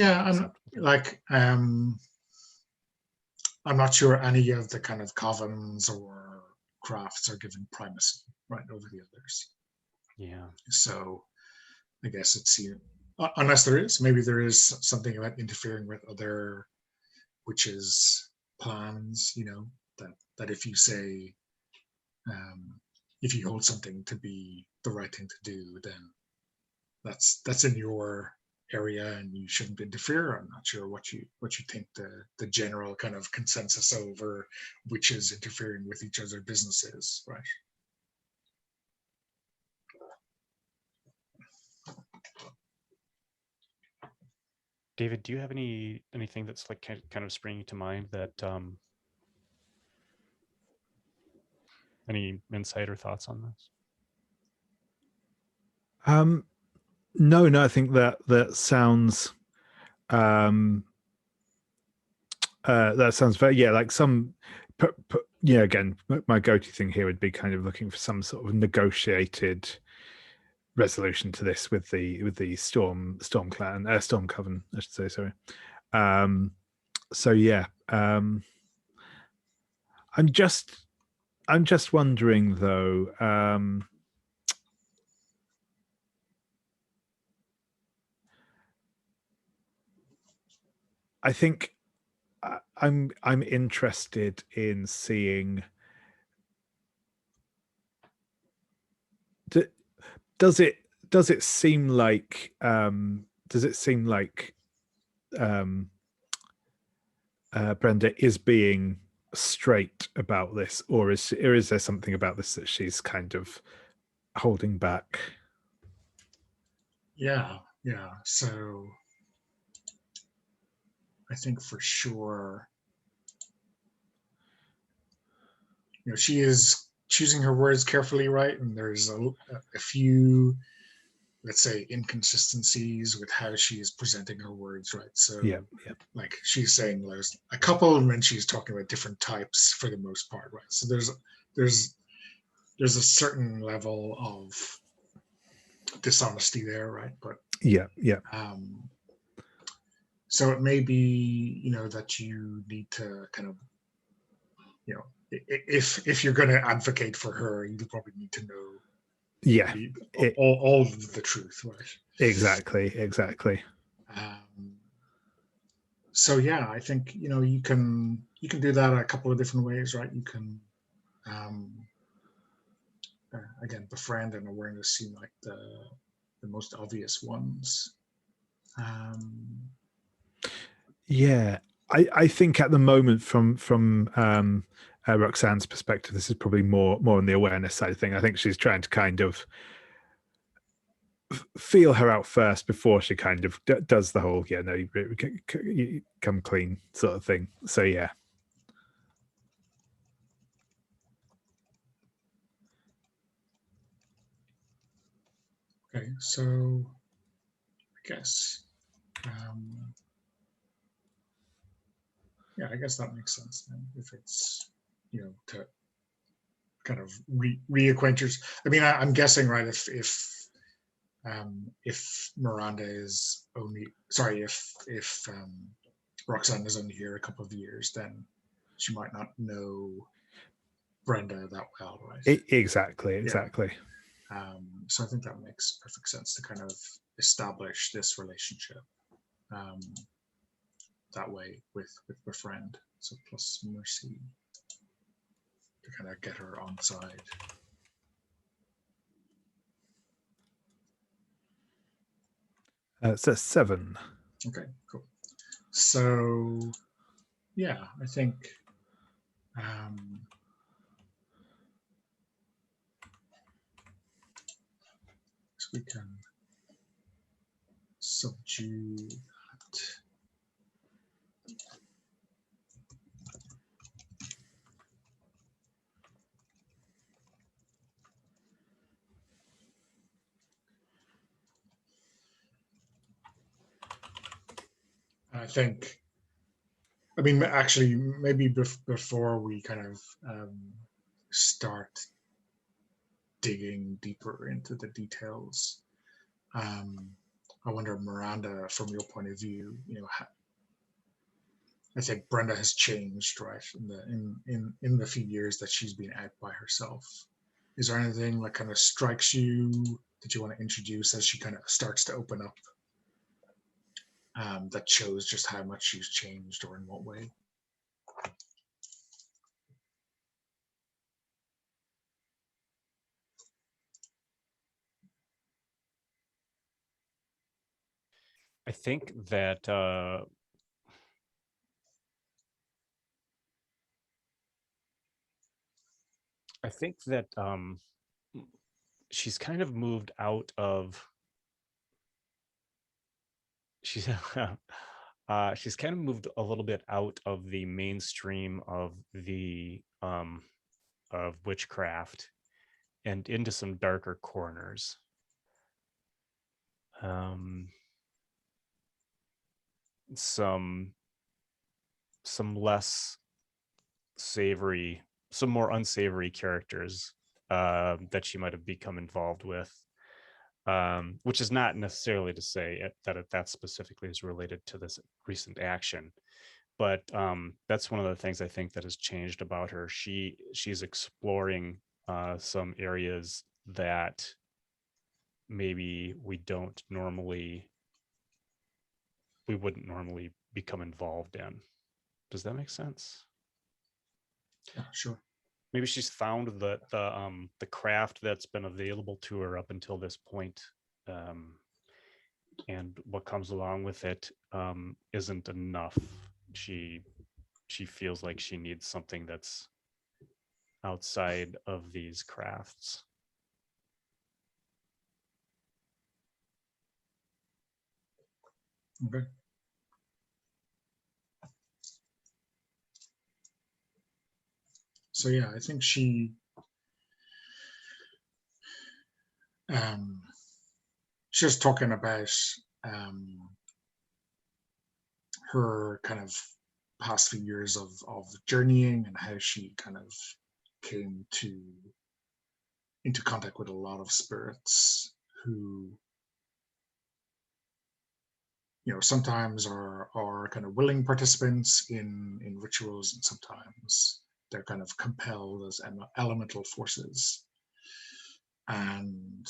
I'm not sure any of the kind of covens or crafts are given primacy, right, over the others. Yeah. So I guess it's, unless maybe there is something about interfering with other witches' plans, that if you say, if you hold something to be the right thing to do, then that's in your area and you shouldn't interfere. I'm not sure what you think the general kind of consensus over witches interfering with each other's business is, right? David, do you have anything that's like kind of springing to mind that any insight or thoughts on this? No, I think that sounds that sounds very, like some again, my go-to thing here would be kind of looking for some sort of negotiated resolution to this with the storm clan, storm coven, I should say. Sorry. So yeah, I'm just wondering though. I think I'm interested in seeing. Does it seem like Brenda is being straight about this, or is there something about this that she's kind of holding back? Yeah. So I think for sure, she is choosing her words carefully, right? And there's a few, let's say, inconsistencies with how she is presenting her words, right? So yeah. Like she's saying there's a couple, and then she's talking about different types for the most part, right? So there's a certain level of dishonesty there, right? But yeah. So it may be, that you need to kind of, if you're going to advocate for her, you probably need to know all of the truth, right? Exactly. So yeah, I think you can do that a couple of different ways, right? You can again, befriend and awareness seem like the most obvious ones. Yeah, I think at the moment, from Roxanne's perspective, this is probably more on the awareness side of thing. I think she's trying to kind of feel her out first before she kind of does the whole you come clean sort of thing. So yeah. Okay, so I guess I guess that makes sense then, if it's to kind of reacquaint yourself. I mean, I'm guessing, right, if Miranda is only if Roxanne is only here a couple of years, then she might not know Brenda that well, right? Exactly. So I think that makes perfect sense to kind of establish this relationship that way with befriend. So plus mercy to kind of get her on side. So 7. Okay, cool. So yeah, I think so we can subdue that. I think, I mean, actually, maybe before we kind of start digging deeper into the details, I wonder, Miranda, from your point of view, I think Brenda has changed, right, in the few years that she's been out by herself. is there anything that kind of strikes you that you want to introduce as she kind of starts to open up, that shows just how much she's changed or in what way? I think that she's kind of moved out of she's she's kind of moved a little bit out of the mainstream of the of witchcraft and into some darker corners. Some less savory, some more unsavory characters that she might have become involved with, which is not necessarily to say that specifically is related to this recent action, but that's one of the things I think that has changed about her. She's exploring some areas that maybe we wouldn't normally become involved in. Does that make sense? Yeah, sure. Maybe she's found the craft that's been available to her up until this point, and what comes along with it isn't enough. She feels like she needs something that's outside of these crafts. Okay. So yeah, I think she's talking about her kind of past few years of journeying and how she kind of came into contact with a lot of spirits who, you know, sometimes are kind of willing participants in rituals, and sometimes they're kind of compelled as elemental forces. And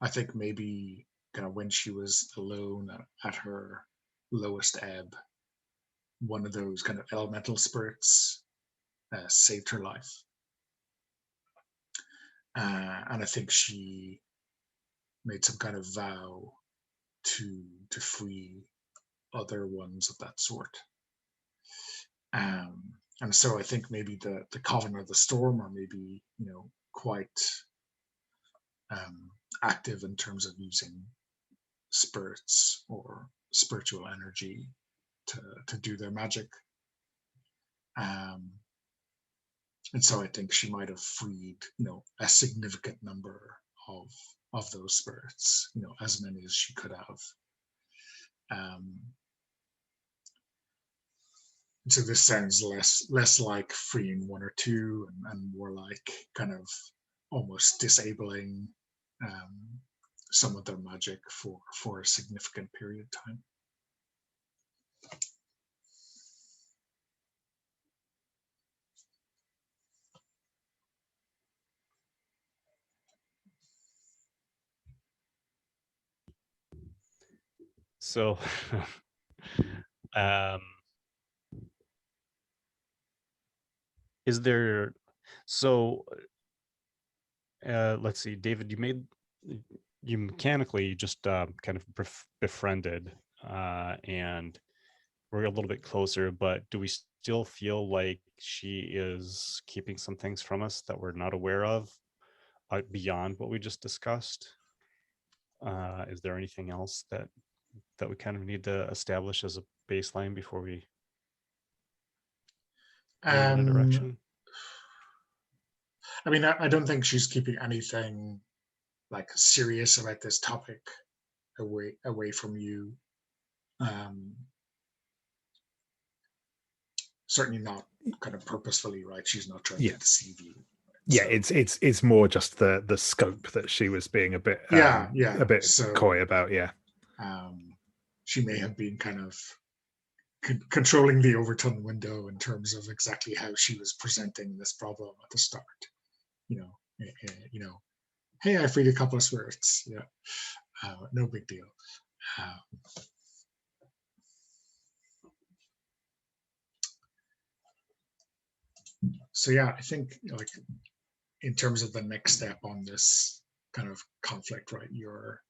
I think maybe kind of when she was alone at her lowest ebb, one of those kind of elemental spirits saved her life. And I think she made some kind of vow to free other ones of that sort. And so I think maybe the coven or the storm are maybe, you know, quite active in terms of using spirits or spiritual energy to do their magic. And so I think she might have freed, you know, a significant number of those spirits, you know, as many as she could have. So this sounds less like freeing one or two, and more like kind of almost disabling some of their magic for a significant period of time. So is there, so let's see, David, you mechanically just kind of befriended and we're a little bit closer, but do we still feel like she is keeping some things from us that we're not aware of beyond what we just discussed? Is there anything else that we kind of need to establish as a baseline before we go in a direction? I mean, I don't think she's keeping anything like serious about this topic away from you. Certainly not kind of purposefully, right? She's not trying to deceive you. Yeah, so it's more just the scope that she was being a bit a bit coy about. Yeah, she may have been kind of controlling the overton window in terms of exactly how she was presenting this problem at the start. You know, hey, I freed a couple of spirits. Yeah, no big deal. So yeah, I think like in terms of the next step on this kind of conflict, right? You're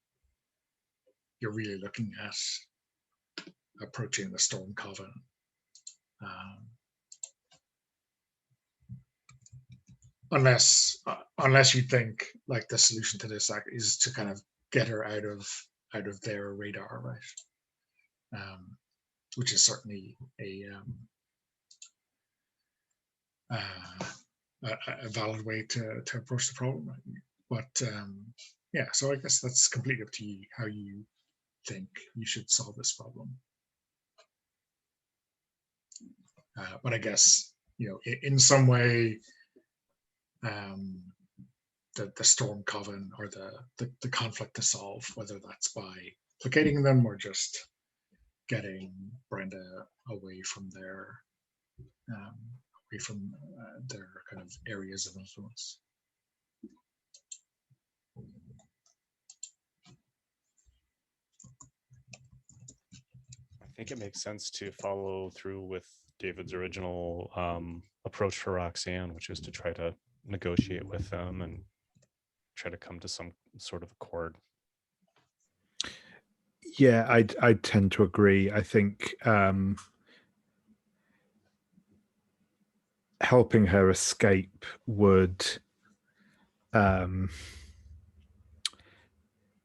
really looking at approaching the Storm Coven. Unless you think like the solution to this is to kind of get her out of their radar, right? Which is certainly a valid way to approach the problem, right? But yeah, so I guess that's completely up to you how you think you should solve this problem. But I guess, you know, in some way, the Storm Coven or the conflict to solve, whether that's by placating them or just getting Brenda away from their kind of areas of influence. I think it makes sense to follow through with David's original approach for Roxanne, which is to try to negotiate with them and try to come to some sort of accord. Yeah, I tend to agree. I think helping her escape would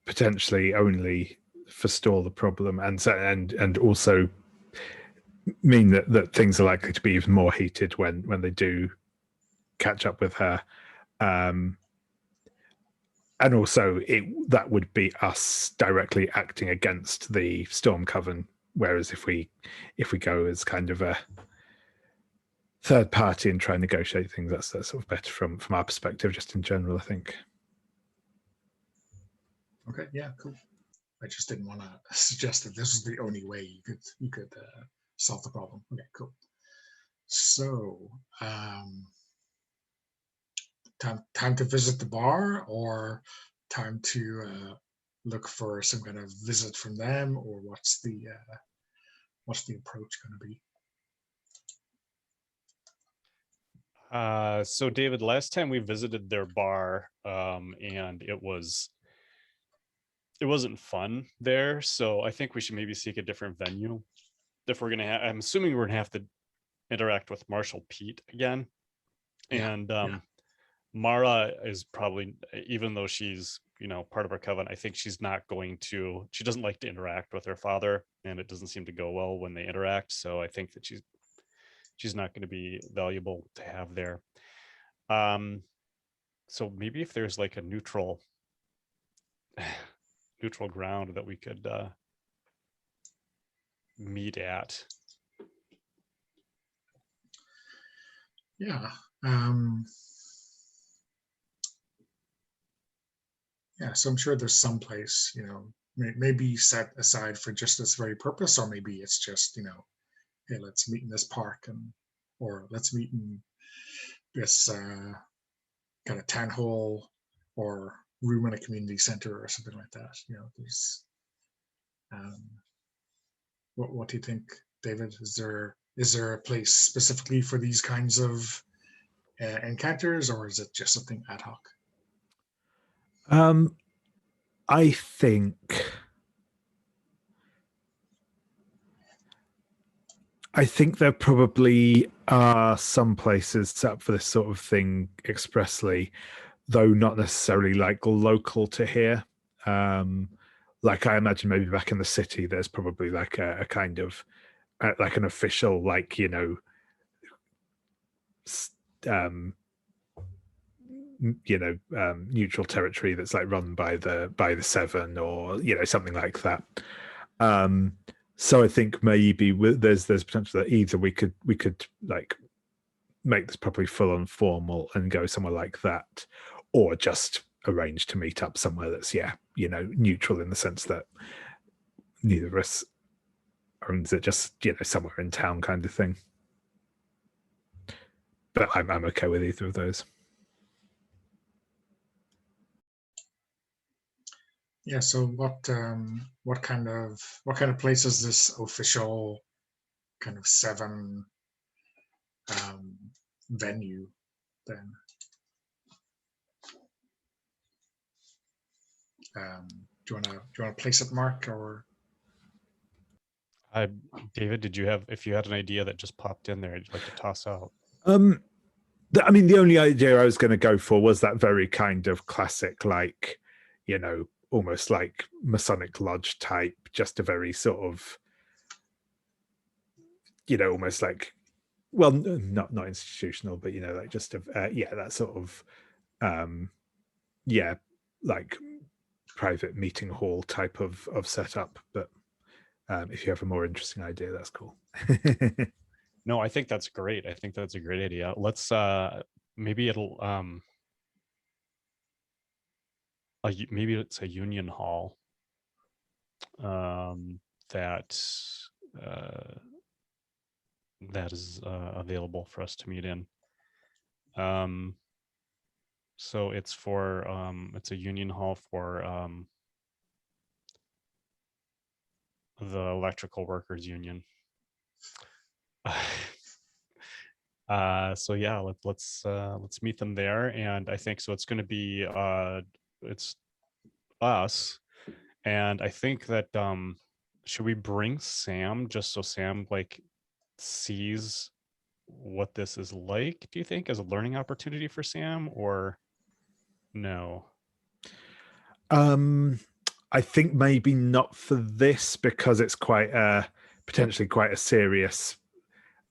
potentially only forestall the problem, and also mean that things are likely to be even more heated when they do catch up with her. And also that would be us directly acting against the Storm Coven, whereas if we go as kind of a third party and try and negotiate things, that's sort of better from our perspective, just in general, I think. Okay, yeah, cool. I just didn't want to suggest that this was the only way you could solve the problem. Okay, cool. So, time to visit the bar, or time to look for some kind of visit from them, or what's the approach going to be? So David, last time we visited their bar, and it wasn't fun there. So I think we should maybe seek a different venue. If we're gonna, I'm assuming we're gonna have to interact with Marshal Pete again, and Mara is probably, even though she's, you know, part of our coven, I think she's not going to. She doesn't like to interact with her father, and it doesn't seem to go well when they interact. So I think that she's not going to be valuable to have there. So maybe if there's like a neutral ground that we could meet at. Yeah. Yeah, so I'm sure there's some place, you know, maybe set aside for just this very purpose, or maybe it's just, you know, hey, let's meet in this park, or let's meet in this kind of town hall or room in a community center or something like that. You know, there's what do you think, David? Is there a place specifically for these kinds of encounters, or is it just something ad hoc? I think there probably are some places set up for this sort of thing expressly, though not necessarily like local to here. Like I imagine maybe back in the city, there's probably like a kind of like an official, like, you know, neutral territory that's like run by the Seven, or, you know, something like that. So I think maybe there's potential that either we could like make this probably full on formal and go somewhere like that, or just arrange to meet up somewhere that's, yeah, you know, neutral in the sense that neither of us owns it, just somewhere in town kind of thing. But I'm okay with either of those. Yeah. So what kind of place is this official kind of Seven venue then? Do you want to place it, Mark, or? David, if you had an idea that just popped in there, you'd like to toss out? I mean, the only idea I was going to go for was that very kind of classic, like, almost like Masonic Lodge type, just a very sort of, almost like, well, not institutional, but like just that sort of, like private meeting hall type of setup. But if you have a more interesting idea, that's cool. No, I think that's great. I think that's a great idea. Let's maybe it'll maybe it's a union hall that is available for us to meet in. So it's it's a union hall for the electrical workers union. So yeah, let's meet them there, and I think so. It's going to be it's us, and I think that should we bring Sam just so Sam like sees what this is like? Do you think as a learning opportunity for Sam, or no? I think maybe not for this, because it's potentially quite a serious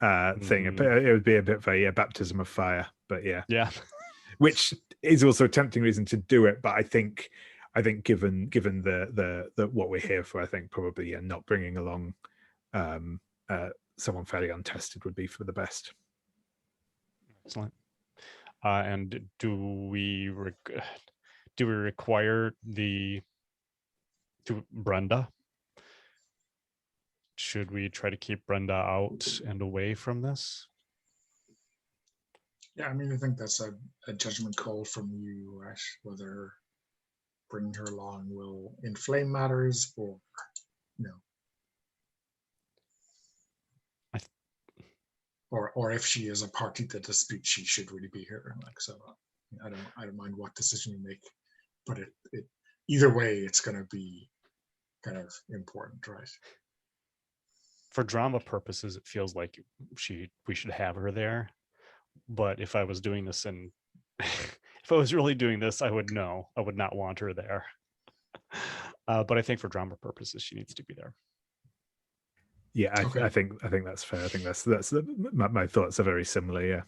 thing. It would be a bit of a baptism of fire, but yeah, which is also a tempting reason to do it. But I think given the what we're here for, I think probably not bringing along someone fairly untested would be for the best. Excellent. And do we require Brenda? Should we try to keep Brenda out and away from this? Yeah, I mean, I think that's a judgment call from you, right? Whether bringing her along will inflame matters, or or if she is a party to dispute, she should really be here. Like, so I don't mind what decision you make, but it either way, it's going to be kind of important, right? For drama purposes, it feels like we should have her there. But if I was doing this and if I was really doing this, I would not want her there. But I think for drama purposes, she needs to be there. Yeah, I think that's fair. I think that's my thoughts are very similar. Yeah.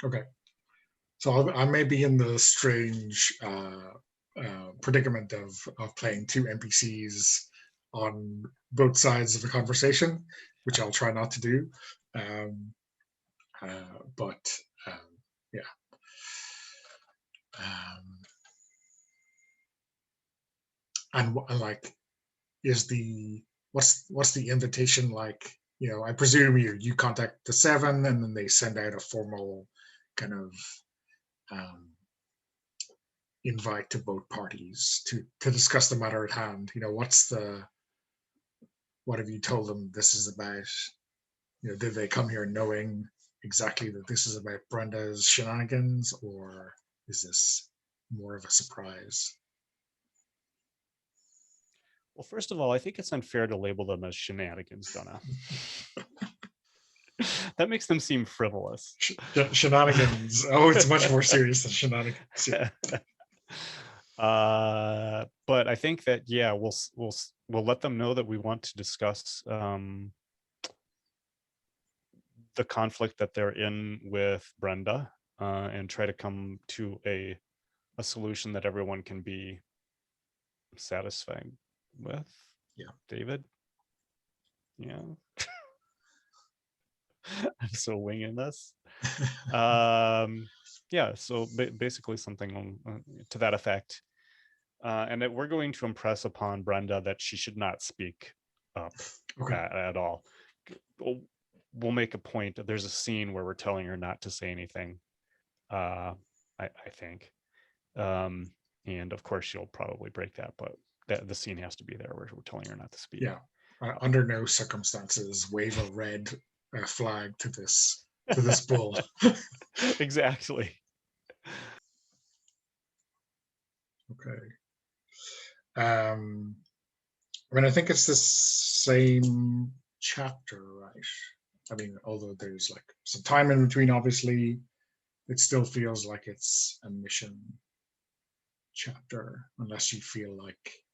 Okay. So I may be in the strange predicament of playing two NPCs on both sides of the conversation, which I'll try not to do. But yeah. And like, what's the invitation like? I presume you contact the Seven, and then they send out a formal kind of invite to both parties to discuss the matter at hand. What have you told them this is about? Did they come here knowing exactly that this is about Brenda's shenanigans, or is this more of a surprise? Well, first of all, I think it's unfair to label them as shenanigans, Donna. That makes them seem frivolous. Shenanigans. Oh, it's much more serious than shenanigans. Yeah. But I think that we'll let them know that we want to discuss the conflict that they're in with Brenda, and try to come to a solution that everyone can be satisfied with. Yeah, David. Yeah. I'm so winging this. Yeah, so basically something to that effect. and that we're going to impress upon Brenda that she should not speak up Okay. at all. We'll make a point. There's a scene where we're telling her not to say anything. I think, and of course she'll probably break that, but the scene has to be there where we're telling her not to speak. Yeah. Under no circumstances wave a red flag to this bull. Exactly. Okay. I mean, I think it's the same chapter, right? I mean, although there's like some time in between, obviously, it still feels like it's a mission chapter, unless you feel like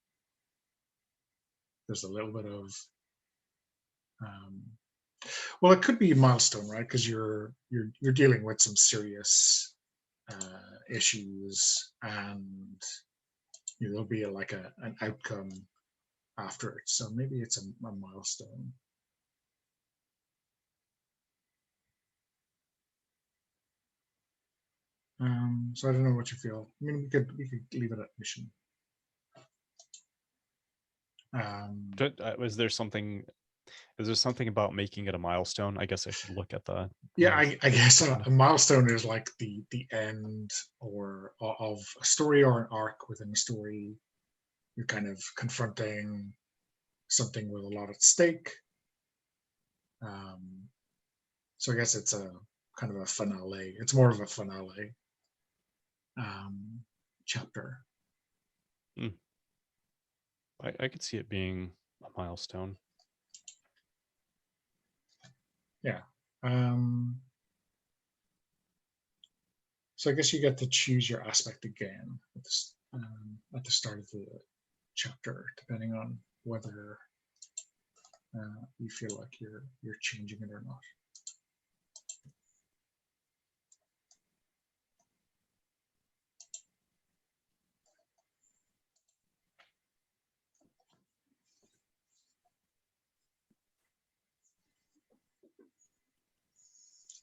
there's a little bit of well, it could be a milestone, right? Because you're dealing with some serious issues, and there'll be like an outcome after it. So maybe it's a milestone. So I don't know what you feel. I mean, we could leave it at mission. Is there something about making it a milestone? I guess I should look at the. Yeah, I guess a milestone is like the end or of a story or an arc within a story. You're kind of confronting something with a lot at stake. So I guess it's a kind of a finale. It's more of a finale chapter. I could see it being a milestone. Yeah. So I guess you get to choose your aspect again at the start of the chapter, depending on whether you feel like you're changing it or not.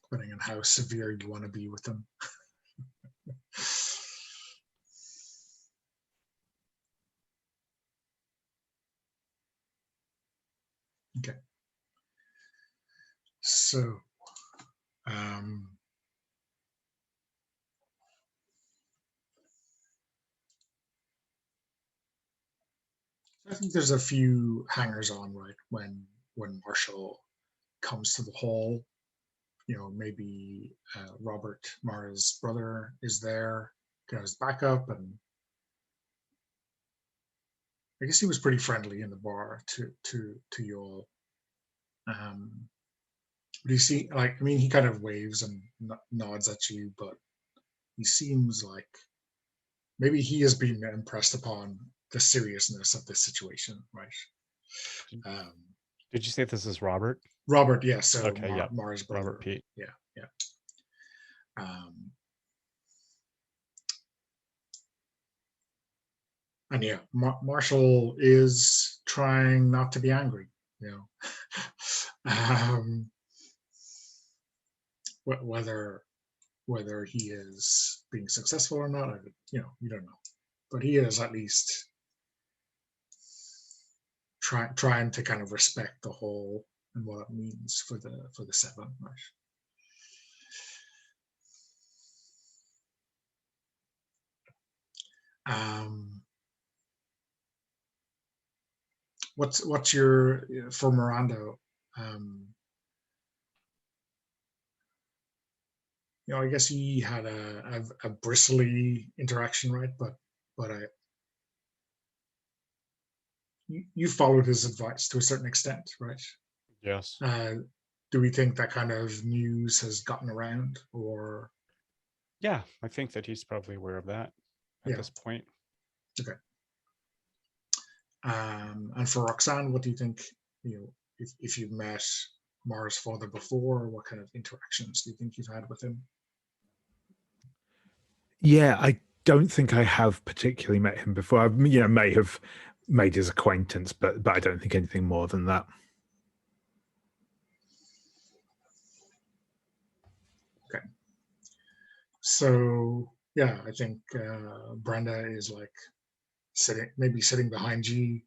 Depending on how severe you want to be with them. Okay. So, I think there's a few hangers on, right? When Marshall comes to the hall, maybe Robert Mara's brother is there, as backup, and I guess he was pretty friendly in the bar to you all. But you see, like, I mean, he kind of waves and nods at you, but he seems like maybe he has been impressed upon the seriousness of this situation, right? Did you say this is Robert? Robert, yeah. So okay, yeah. Mara's brother. Robert Pete. Yeah. And yeah, Marshall is trying not to be angry, whether he is being successful or not, you don't know, but he is at least trying to kind of respect the whole and what it means for the seven, right? What's your for Miranda? I guess he had a bristly interaction, right? But you followed his advice to a certain extent, right? Yes. Do we think that kind of news has gotten around, or? Yeah, I think that he's probably aware of that at this point. Okay. And for Roxanne, what do you think? If you've met Mara's father before, what kind of interactions do you think you've had with him? Yeah, I don't think I have particularly met him before. I may have made his acquaintance, but I don't think anything more than that. Okay. So yeah, I think Brenda is like sitting behind you,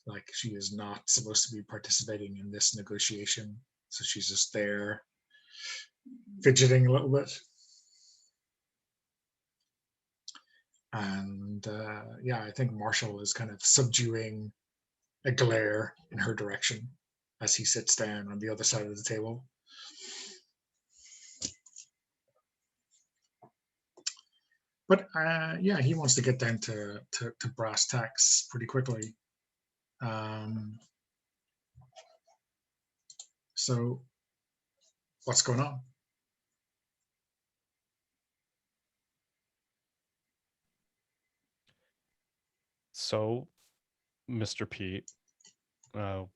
like she is not supposed to be participating in this negotiation. So she's just there fidgeting a little bit. And yeah, I think Marshall is kind of subduing a glare in her direction as he sits down on the other side of the table. But yeah, he wants to get down to brass tacks pretty quickly. So what's going on? So, Mr. Pete,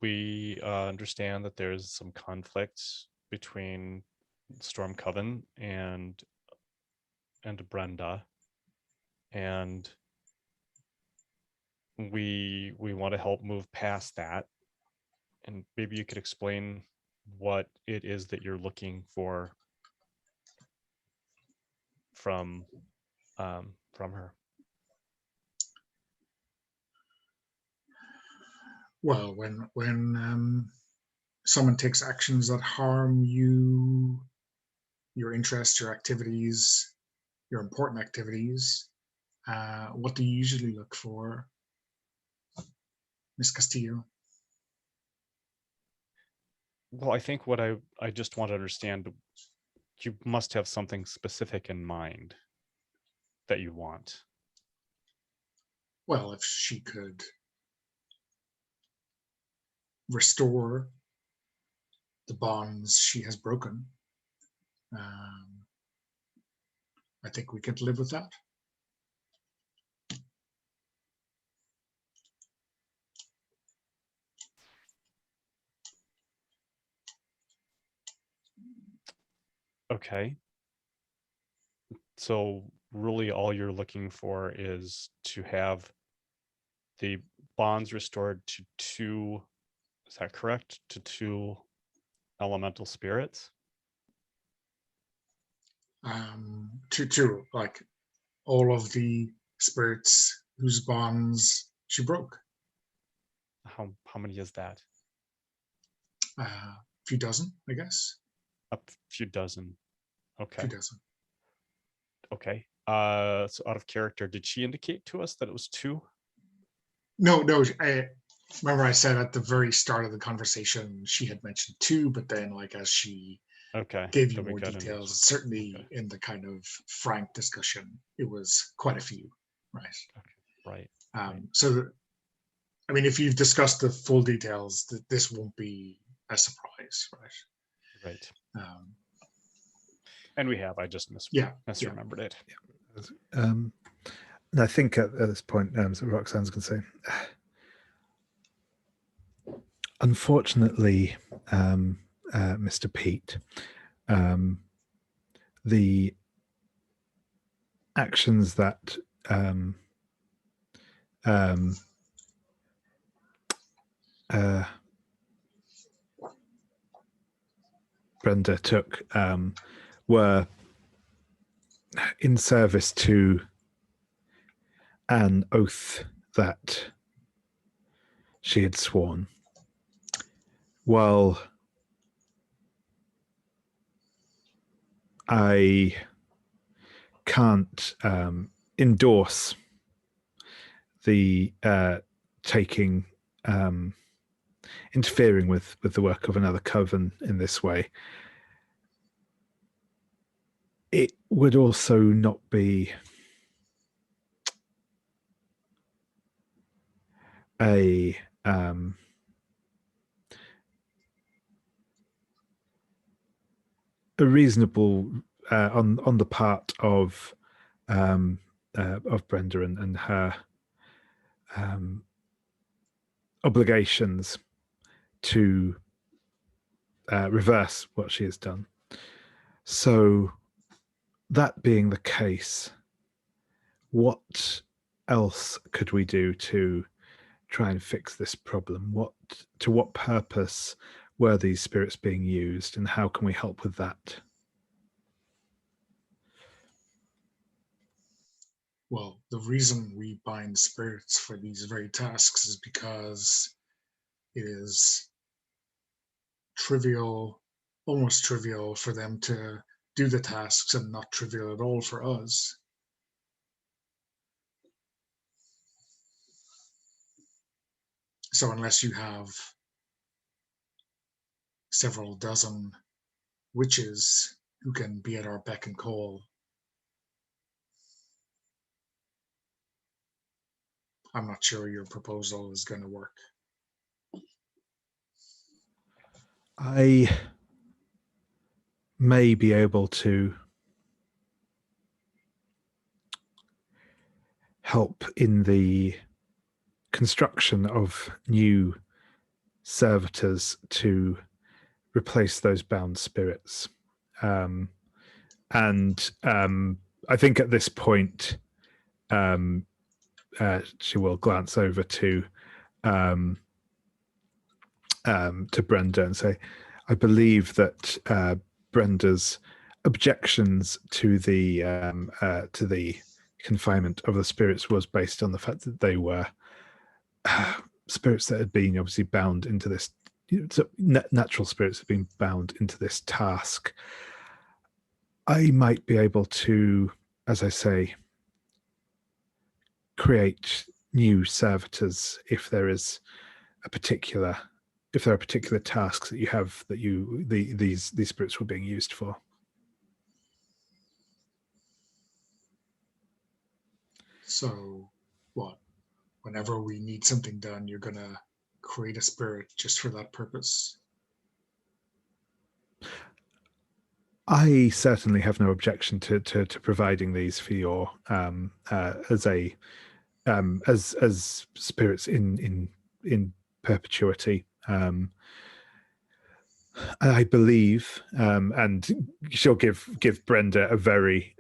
we understand that there's some conflict between Storm Coven and Brenda, and we want to help move past that. And maybe you could explain what it is that you're looking for from her. Well, when someone takes actions that harm you, your interests, your activities, your important activities, what do you usually look for, Miss Castillo? Well, I think what I just want to understand, you must have something specific in mind that you want. Well, if she could restore the bonds she has broken, I think we could live with that. Okay. So really all you're looking for is to have the bonds restored to two, is that correct? To two elemental spirits? To like all of the spirits whose bonds she broke. How many is that? A few dozen, I guess. A few dozen. Okay. Few dozen. Okay. So out of character, did she indicate to us that it was two? No. I remember I said at the very start of the conversation she had mentioned two, but then like as she gave you more details, certainly in the kind of frank discussion, it was quite a few, right? Okay. Right. So, I mean, if you've discussed the full details, this won't be a surprise, right? Right. And we have. I just misremembered it. And I think at this point, so Roxanne's going to say, unfortunately, Mr. Pete, the actions that Brenda took were in service to an oath that she had sworn. Well, I can't endorse the taking interfering with the work of another coven in this way. It would also not be a reasonable on the part of Brenda and her obligations to reverse what she has done. So, that being the case, what else could we do to try and fix this problem? To what purpose were these spirits being used, and how can we help with that? well, the reason we bind spirits for these very tasks is because it is trivial, almost trivial for them to do the tasks and not trivial at all for us. So unless you have several dozen witches who can be at our beck and call, I'm not sure your proposal is going to work. I may be able to help in the construction of new servitors to replace those bound spirits. And I think at this point, she will glance over to Brenda and say, I believe that Brenda's objections to the confinement of the spirits was based on the fact that they were spirits that had been obviously bound into this, natural spirits have been bound into this task. I might be able to, as I say, create new servitors if there is a particular, if there are particular tasks that you have that these spirits were being used for. So what? Whenever we need something done, you're gonna create a spirit just for that purpose? I certainly have no objection to providing these for your as spirits in perpetuity. I believe, and she'll give Brenda a very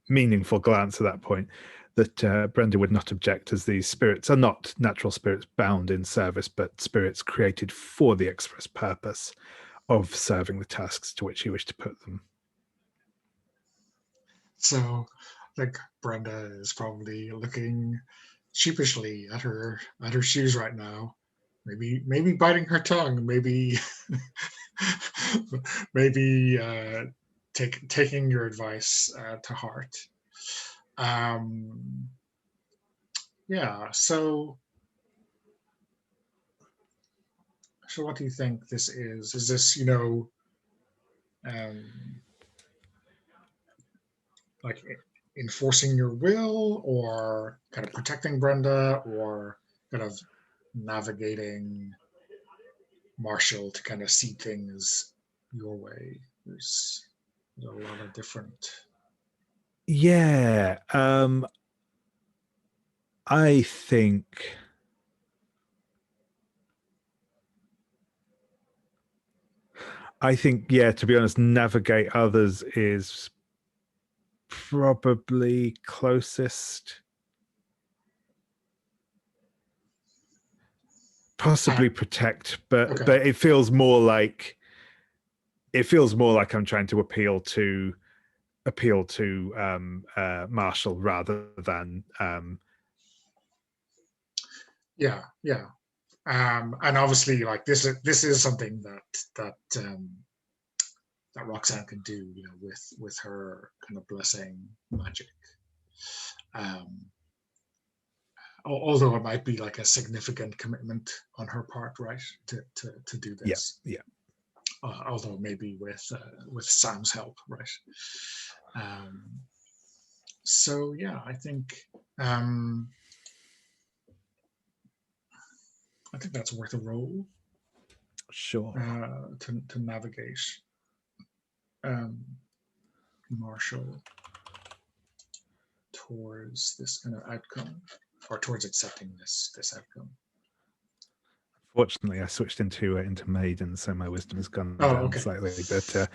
meaningful glance at that point, that Brenda would not object, as these spirits are not natural spirits bound in service, but spirits created for the express purpose of serving the tasks to which you wish to put them. So, like, Brenda is probably looking sheepishly at her shoes right now, maybe biting her tongue, maybe maybe taking your advice to heart. Yeah. So what do you think this is? Is this, like enforcing your will, or kind of protecting Brenda, or kind of navigating Marshall to kind of see things your way? There's a lot of different. Yeah. I think yeah, to be honest, navigate others is probably closest. Possibly protect, but Okay. but it feels more like I'm trying to appeal to Marshall rather than Yeah. And obviously, like, this is something that Roxanne can do, with her kind of blessing magic. Although it might be like a significant commitment on her part, right, to do this. Yeah. Although maybe with Sam's help, right. So yeah, I think that's worth a roll. Sure. To navigate Marshall towards this kind of outcome, or towards accepting this outcome. Fortunately, I switched into maiden, so my wisdom has gone down slightly. But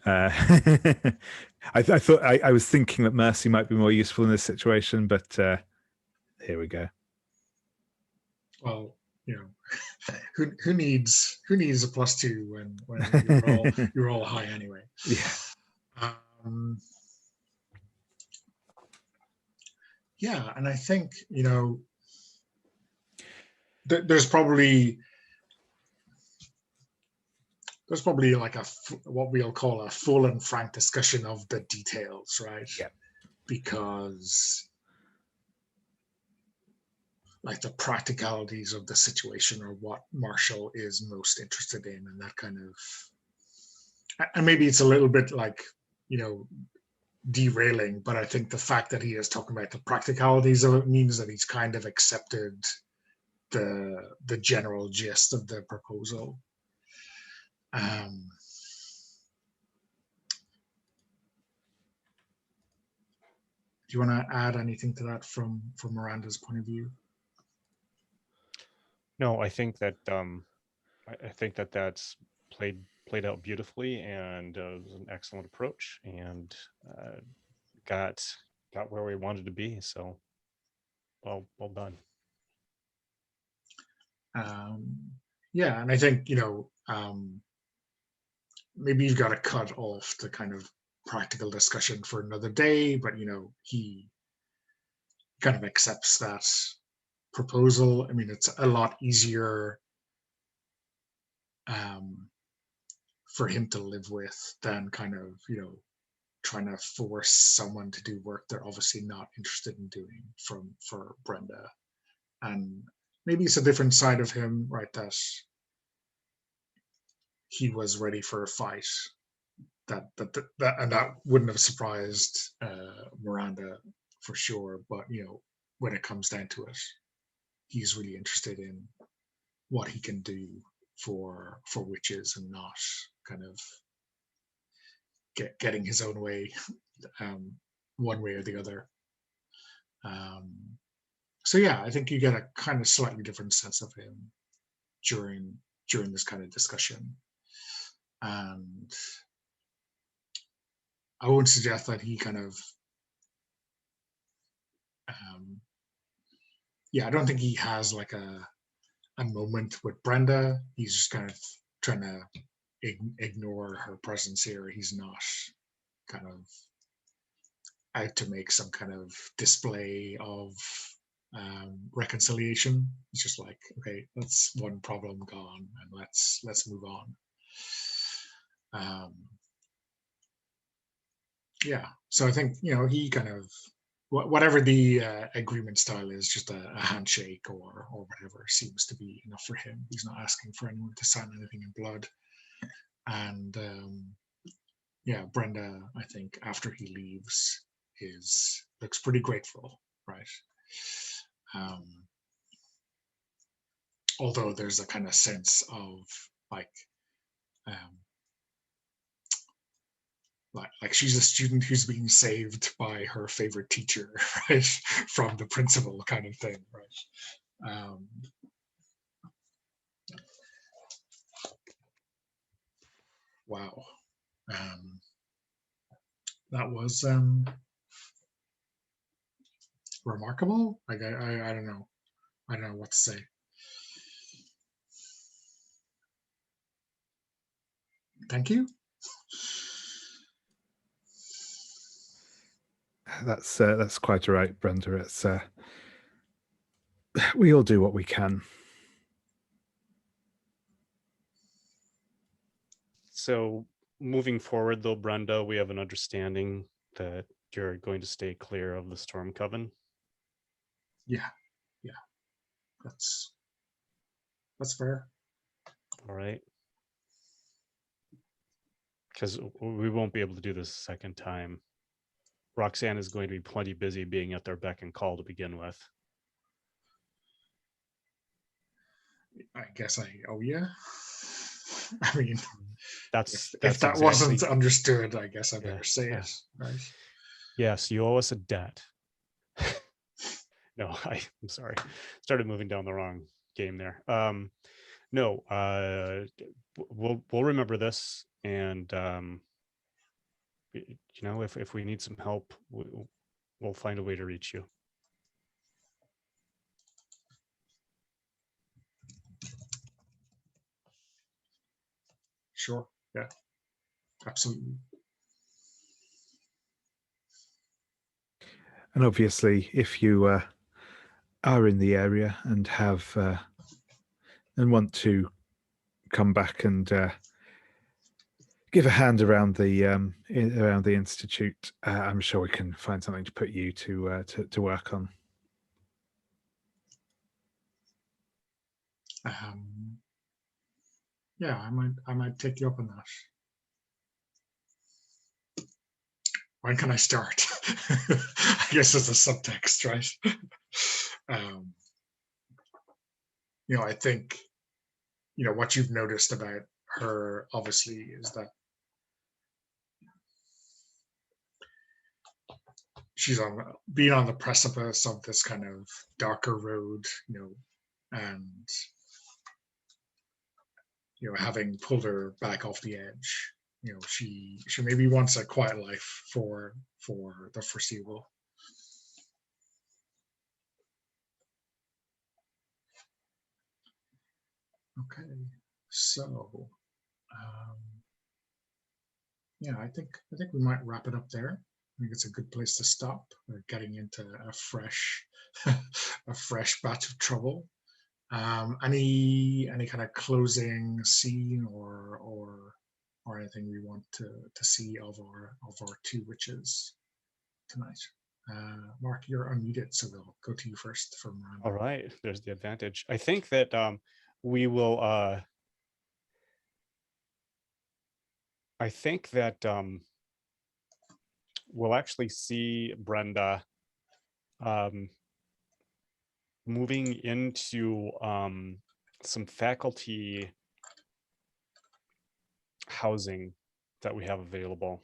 I thought I was thinking that mercy might be more useful in this situation, but here we go. Well, who needs a +2 when you roll high anyway? Yeah. Yeah, and I think, you know, there's probably like what we'll call a full and frank discussion of the details, right? Yeah. Because like the practicalities of the situation are what Marshall is most interested in, and that kind of, and maybe it's a little bit like, you know, derailing, but I think the fact that he is talking about the practicalities of it means that he's kind of accepted the general gist of the proposal. Do you want to add anything to that from Miranda's point of view? No, I think that I think that that's played out beautifully, and it was an excellent approach, and got where we wanted to be. So well done. Yeah, and I think, you know, maybe you've got to cut off the kind of practical discussion for another day, but you know, he kind of accepts that proposal. I mean, it's a lot easier for him to live with than kind of, you know, trying to force someone to do work they're obviously not interested in doing for Brenda. And maybe it's a different side of him, right? That he was ready for a fight. That wouldn't have surprised Miranda for sure. But you know, when it comes down to it, he's really interested in what he can do for witches and not kind of getting his own way, one way or the other. So yeah, I think you get a kind of slightly different sense of him during this kind of discussion, and I wouldn't suggest that he kind of yeah, I don't think he has like a moment with Brenda. He's just kind of trying to ignore her presence here. He's not kind of out to make some kind of display of reconciliation. It's just like, okay, that's one problem gone, and let's move on. Yeah, so I think, you know, he kind of, whatever the agreement style is, just a handshake or whatever seems to be enough for him. He's not asking for anyone to sign anything in blood. And yeah, Brenda, I think after he leaves, looks pretty grateful, right? Although there's a kind of sense of like, like she's a student who's being saved by her favorite teacher, right, from the principal, kind of thing, right? Wow, that was remarkable. Like I don't know, what to say. Thank you. That's quite all right, Brenda. It's we all do what we can. So moving forward, though, Brenda, we have an understanding that you're going to stay clear of the Storm Coven. Yeah, that's fair. All right. Because we won't be able to do this a second time. Roxanne is going to be plenty busy being at their beck and call to begin with. I guess I owe you. I mean, that's if that exactly, wasn't understood, I guess I better say it, right? Yes, you owe us a debt. No, I'm sorry. Started moving down the wrong game there. No, we'll remember this, and you know, if we need some help, we'll find a way to reach you. Sure. Yeah. Absolutely. And obviously, if you are in the area and have and want to come back and give a hand around the institute, I'm sure we can find something to put you to work on. Yeah, I might take you up on that. When can I start? I guess it's a subtext, right? I think, what you've noticed about her, obviously, is that she's being on the precipice of this kind of darker road, and, having pulled her back off the edge, she maybe wants a quiet life for the foreseeable. Okay, so yeah, I think we might wrap it up there. I think it's a good place to stop. We're getting into a fresh a fresh batch of trouble. Any kind of closing scene or anything we want to see of our two witches tonight? Mark, you're unmuted, so we'll go to you first for Miranda. All right, there's the advantage. I think that we will. I think that we'll actually see Brenda moving into some faculty housing that we have available.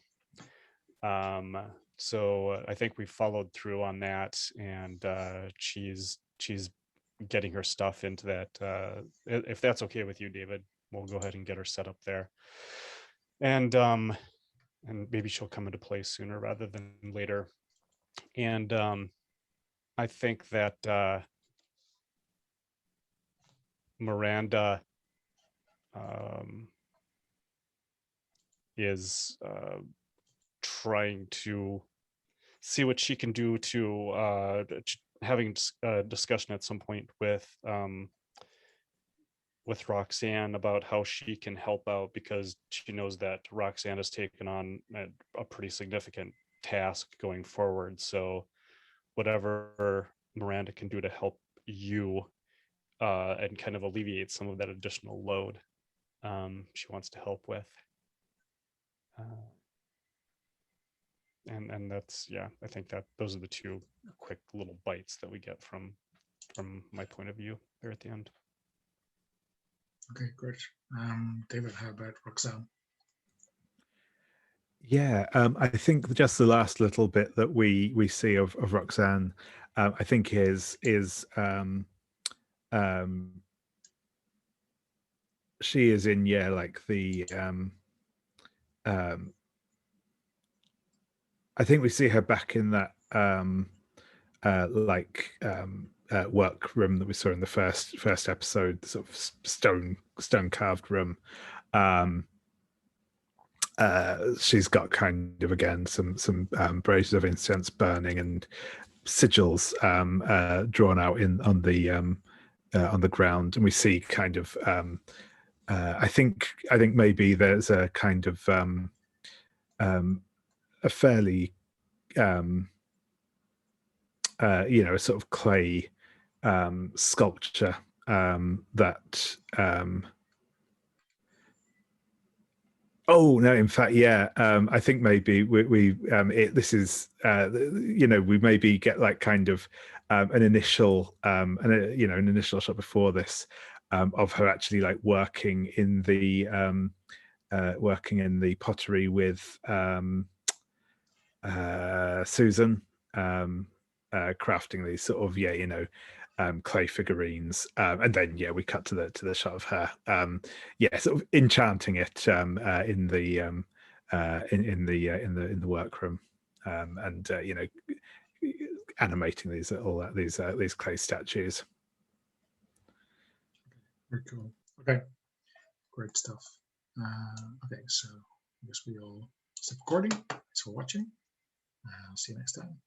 So I think we followed through on that, and she's getting her stuff into that. If that's okay with you, David, we'll go ahead and get her set up there, and maybe she'll come into play sooner rather than later. And I think that Miranda is trying to see what she can do to having a discussion at some point with Roxanne about how she can help out, because she knows that Roxanne has taken on a pretty significant task going forward. So whatever Miranda can do to help you and kind of alleviate some of that additional load, she wants to help with. And that's, yeah, I think that those are the two quick little bites that we get from my point of view there at the end. Okay, great. David, how about Roxanne? Yeah, I think just the last little bit that we see of Roxanne, I think is she is in, yeah, like the I think we see her back in that work room that we saw in the first episode, the sort of stone carved room. She's got kind of, again, some braziers of incense burning and sigils drawn out on the ground, and we see kind of I think maybe there's a kind of a fairly a sort of clay sculpture that oh no, in fact, yeah, I think maybe this is we maybe get like kind of an initial an initial shot before this of her actually like working in the pottery with Susan, crafting these sort of clay figurines, and then we cut to the shot of her sort of enchanting it in the workroom, and animating these clay statues. Very cool. Okay, great stuff. Okay, so I guess we all stop recording. Thanks for watching. I'll see you next time.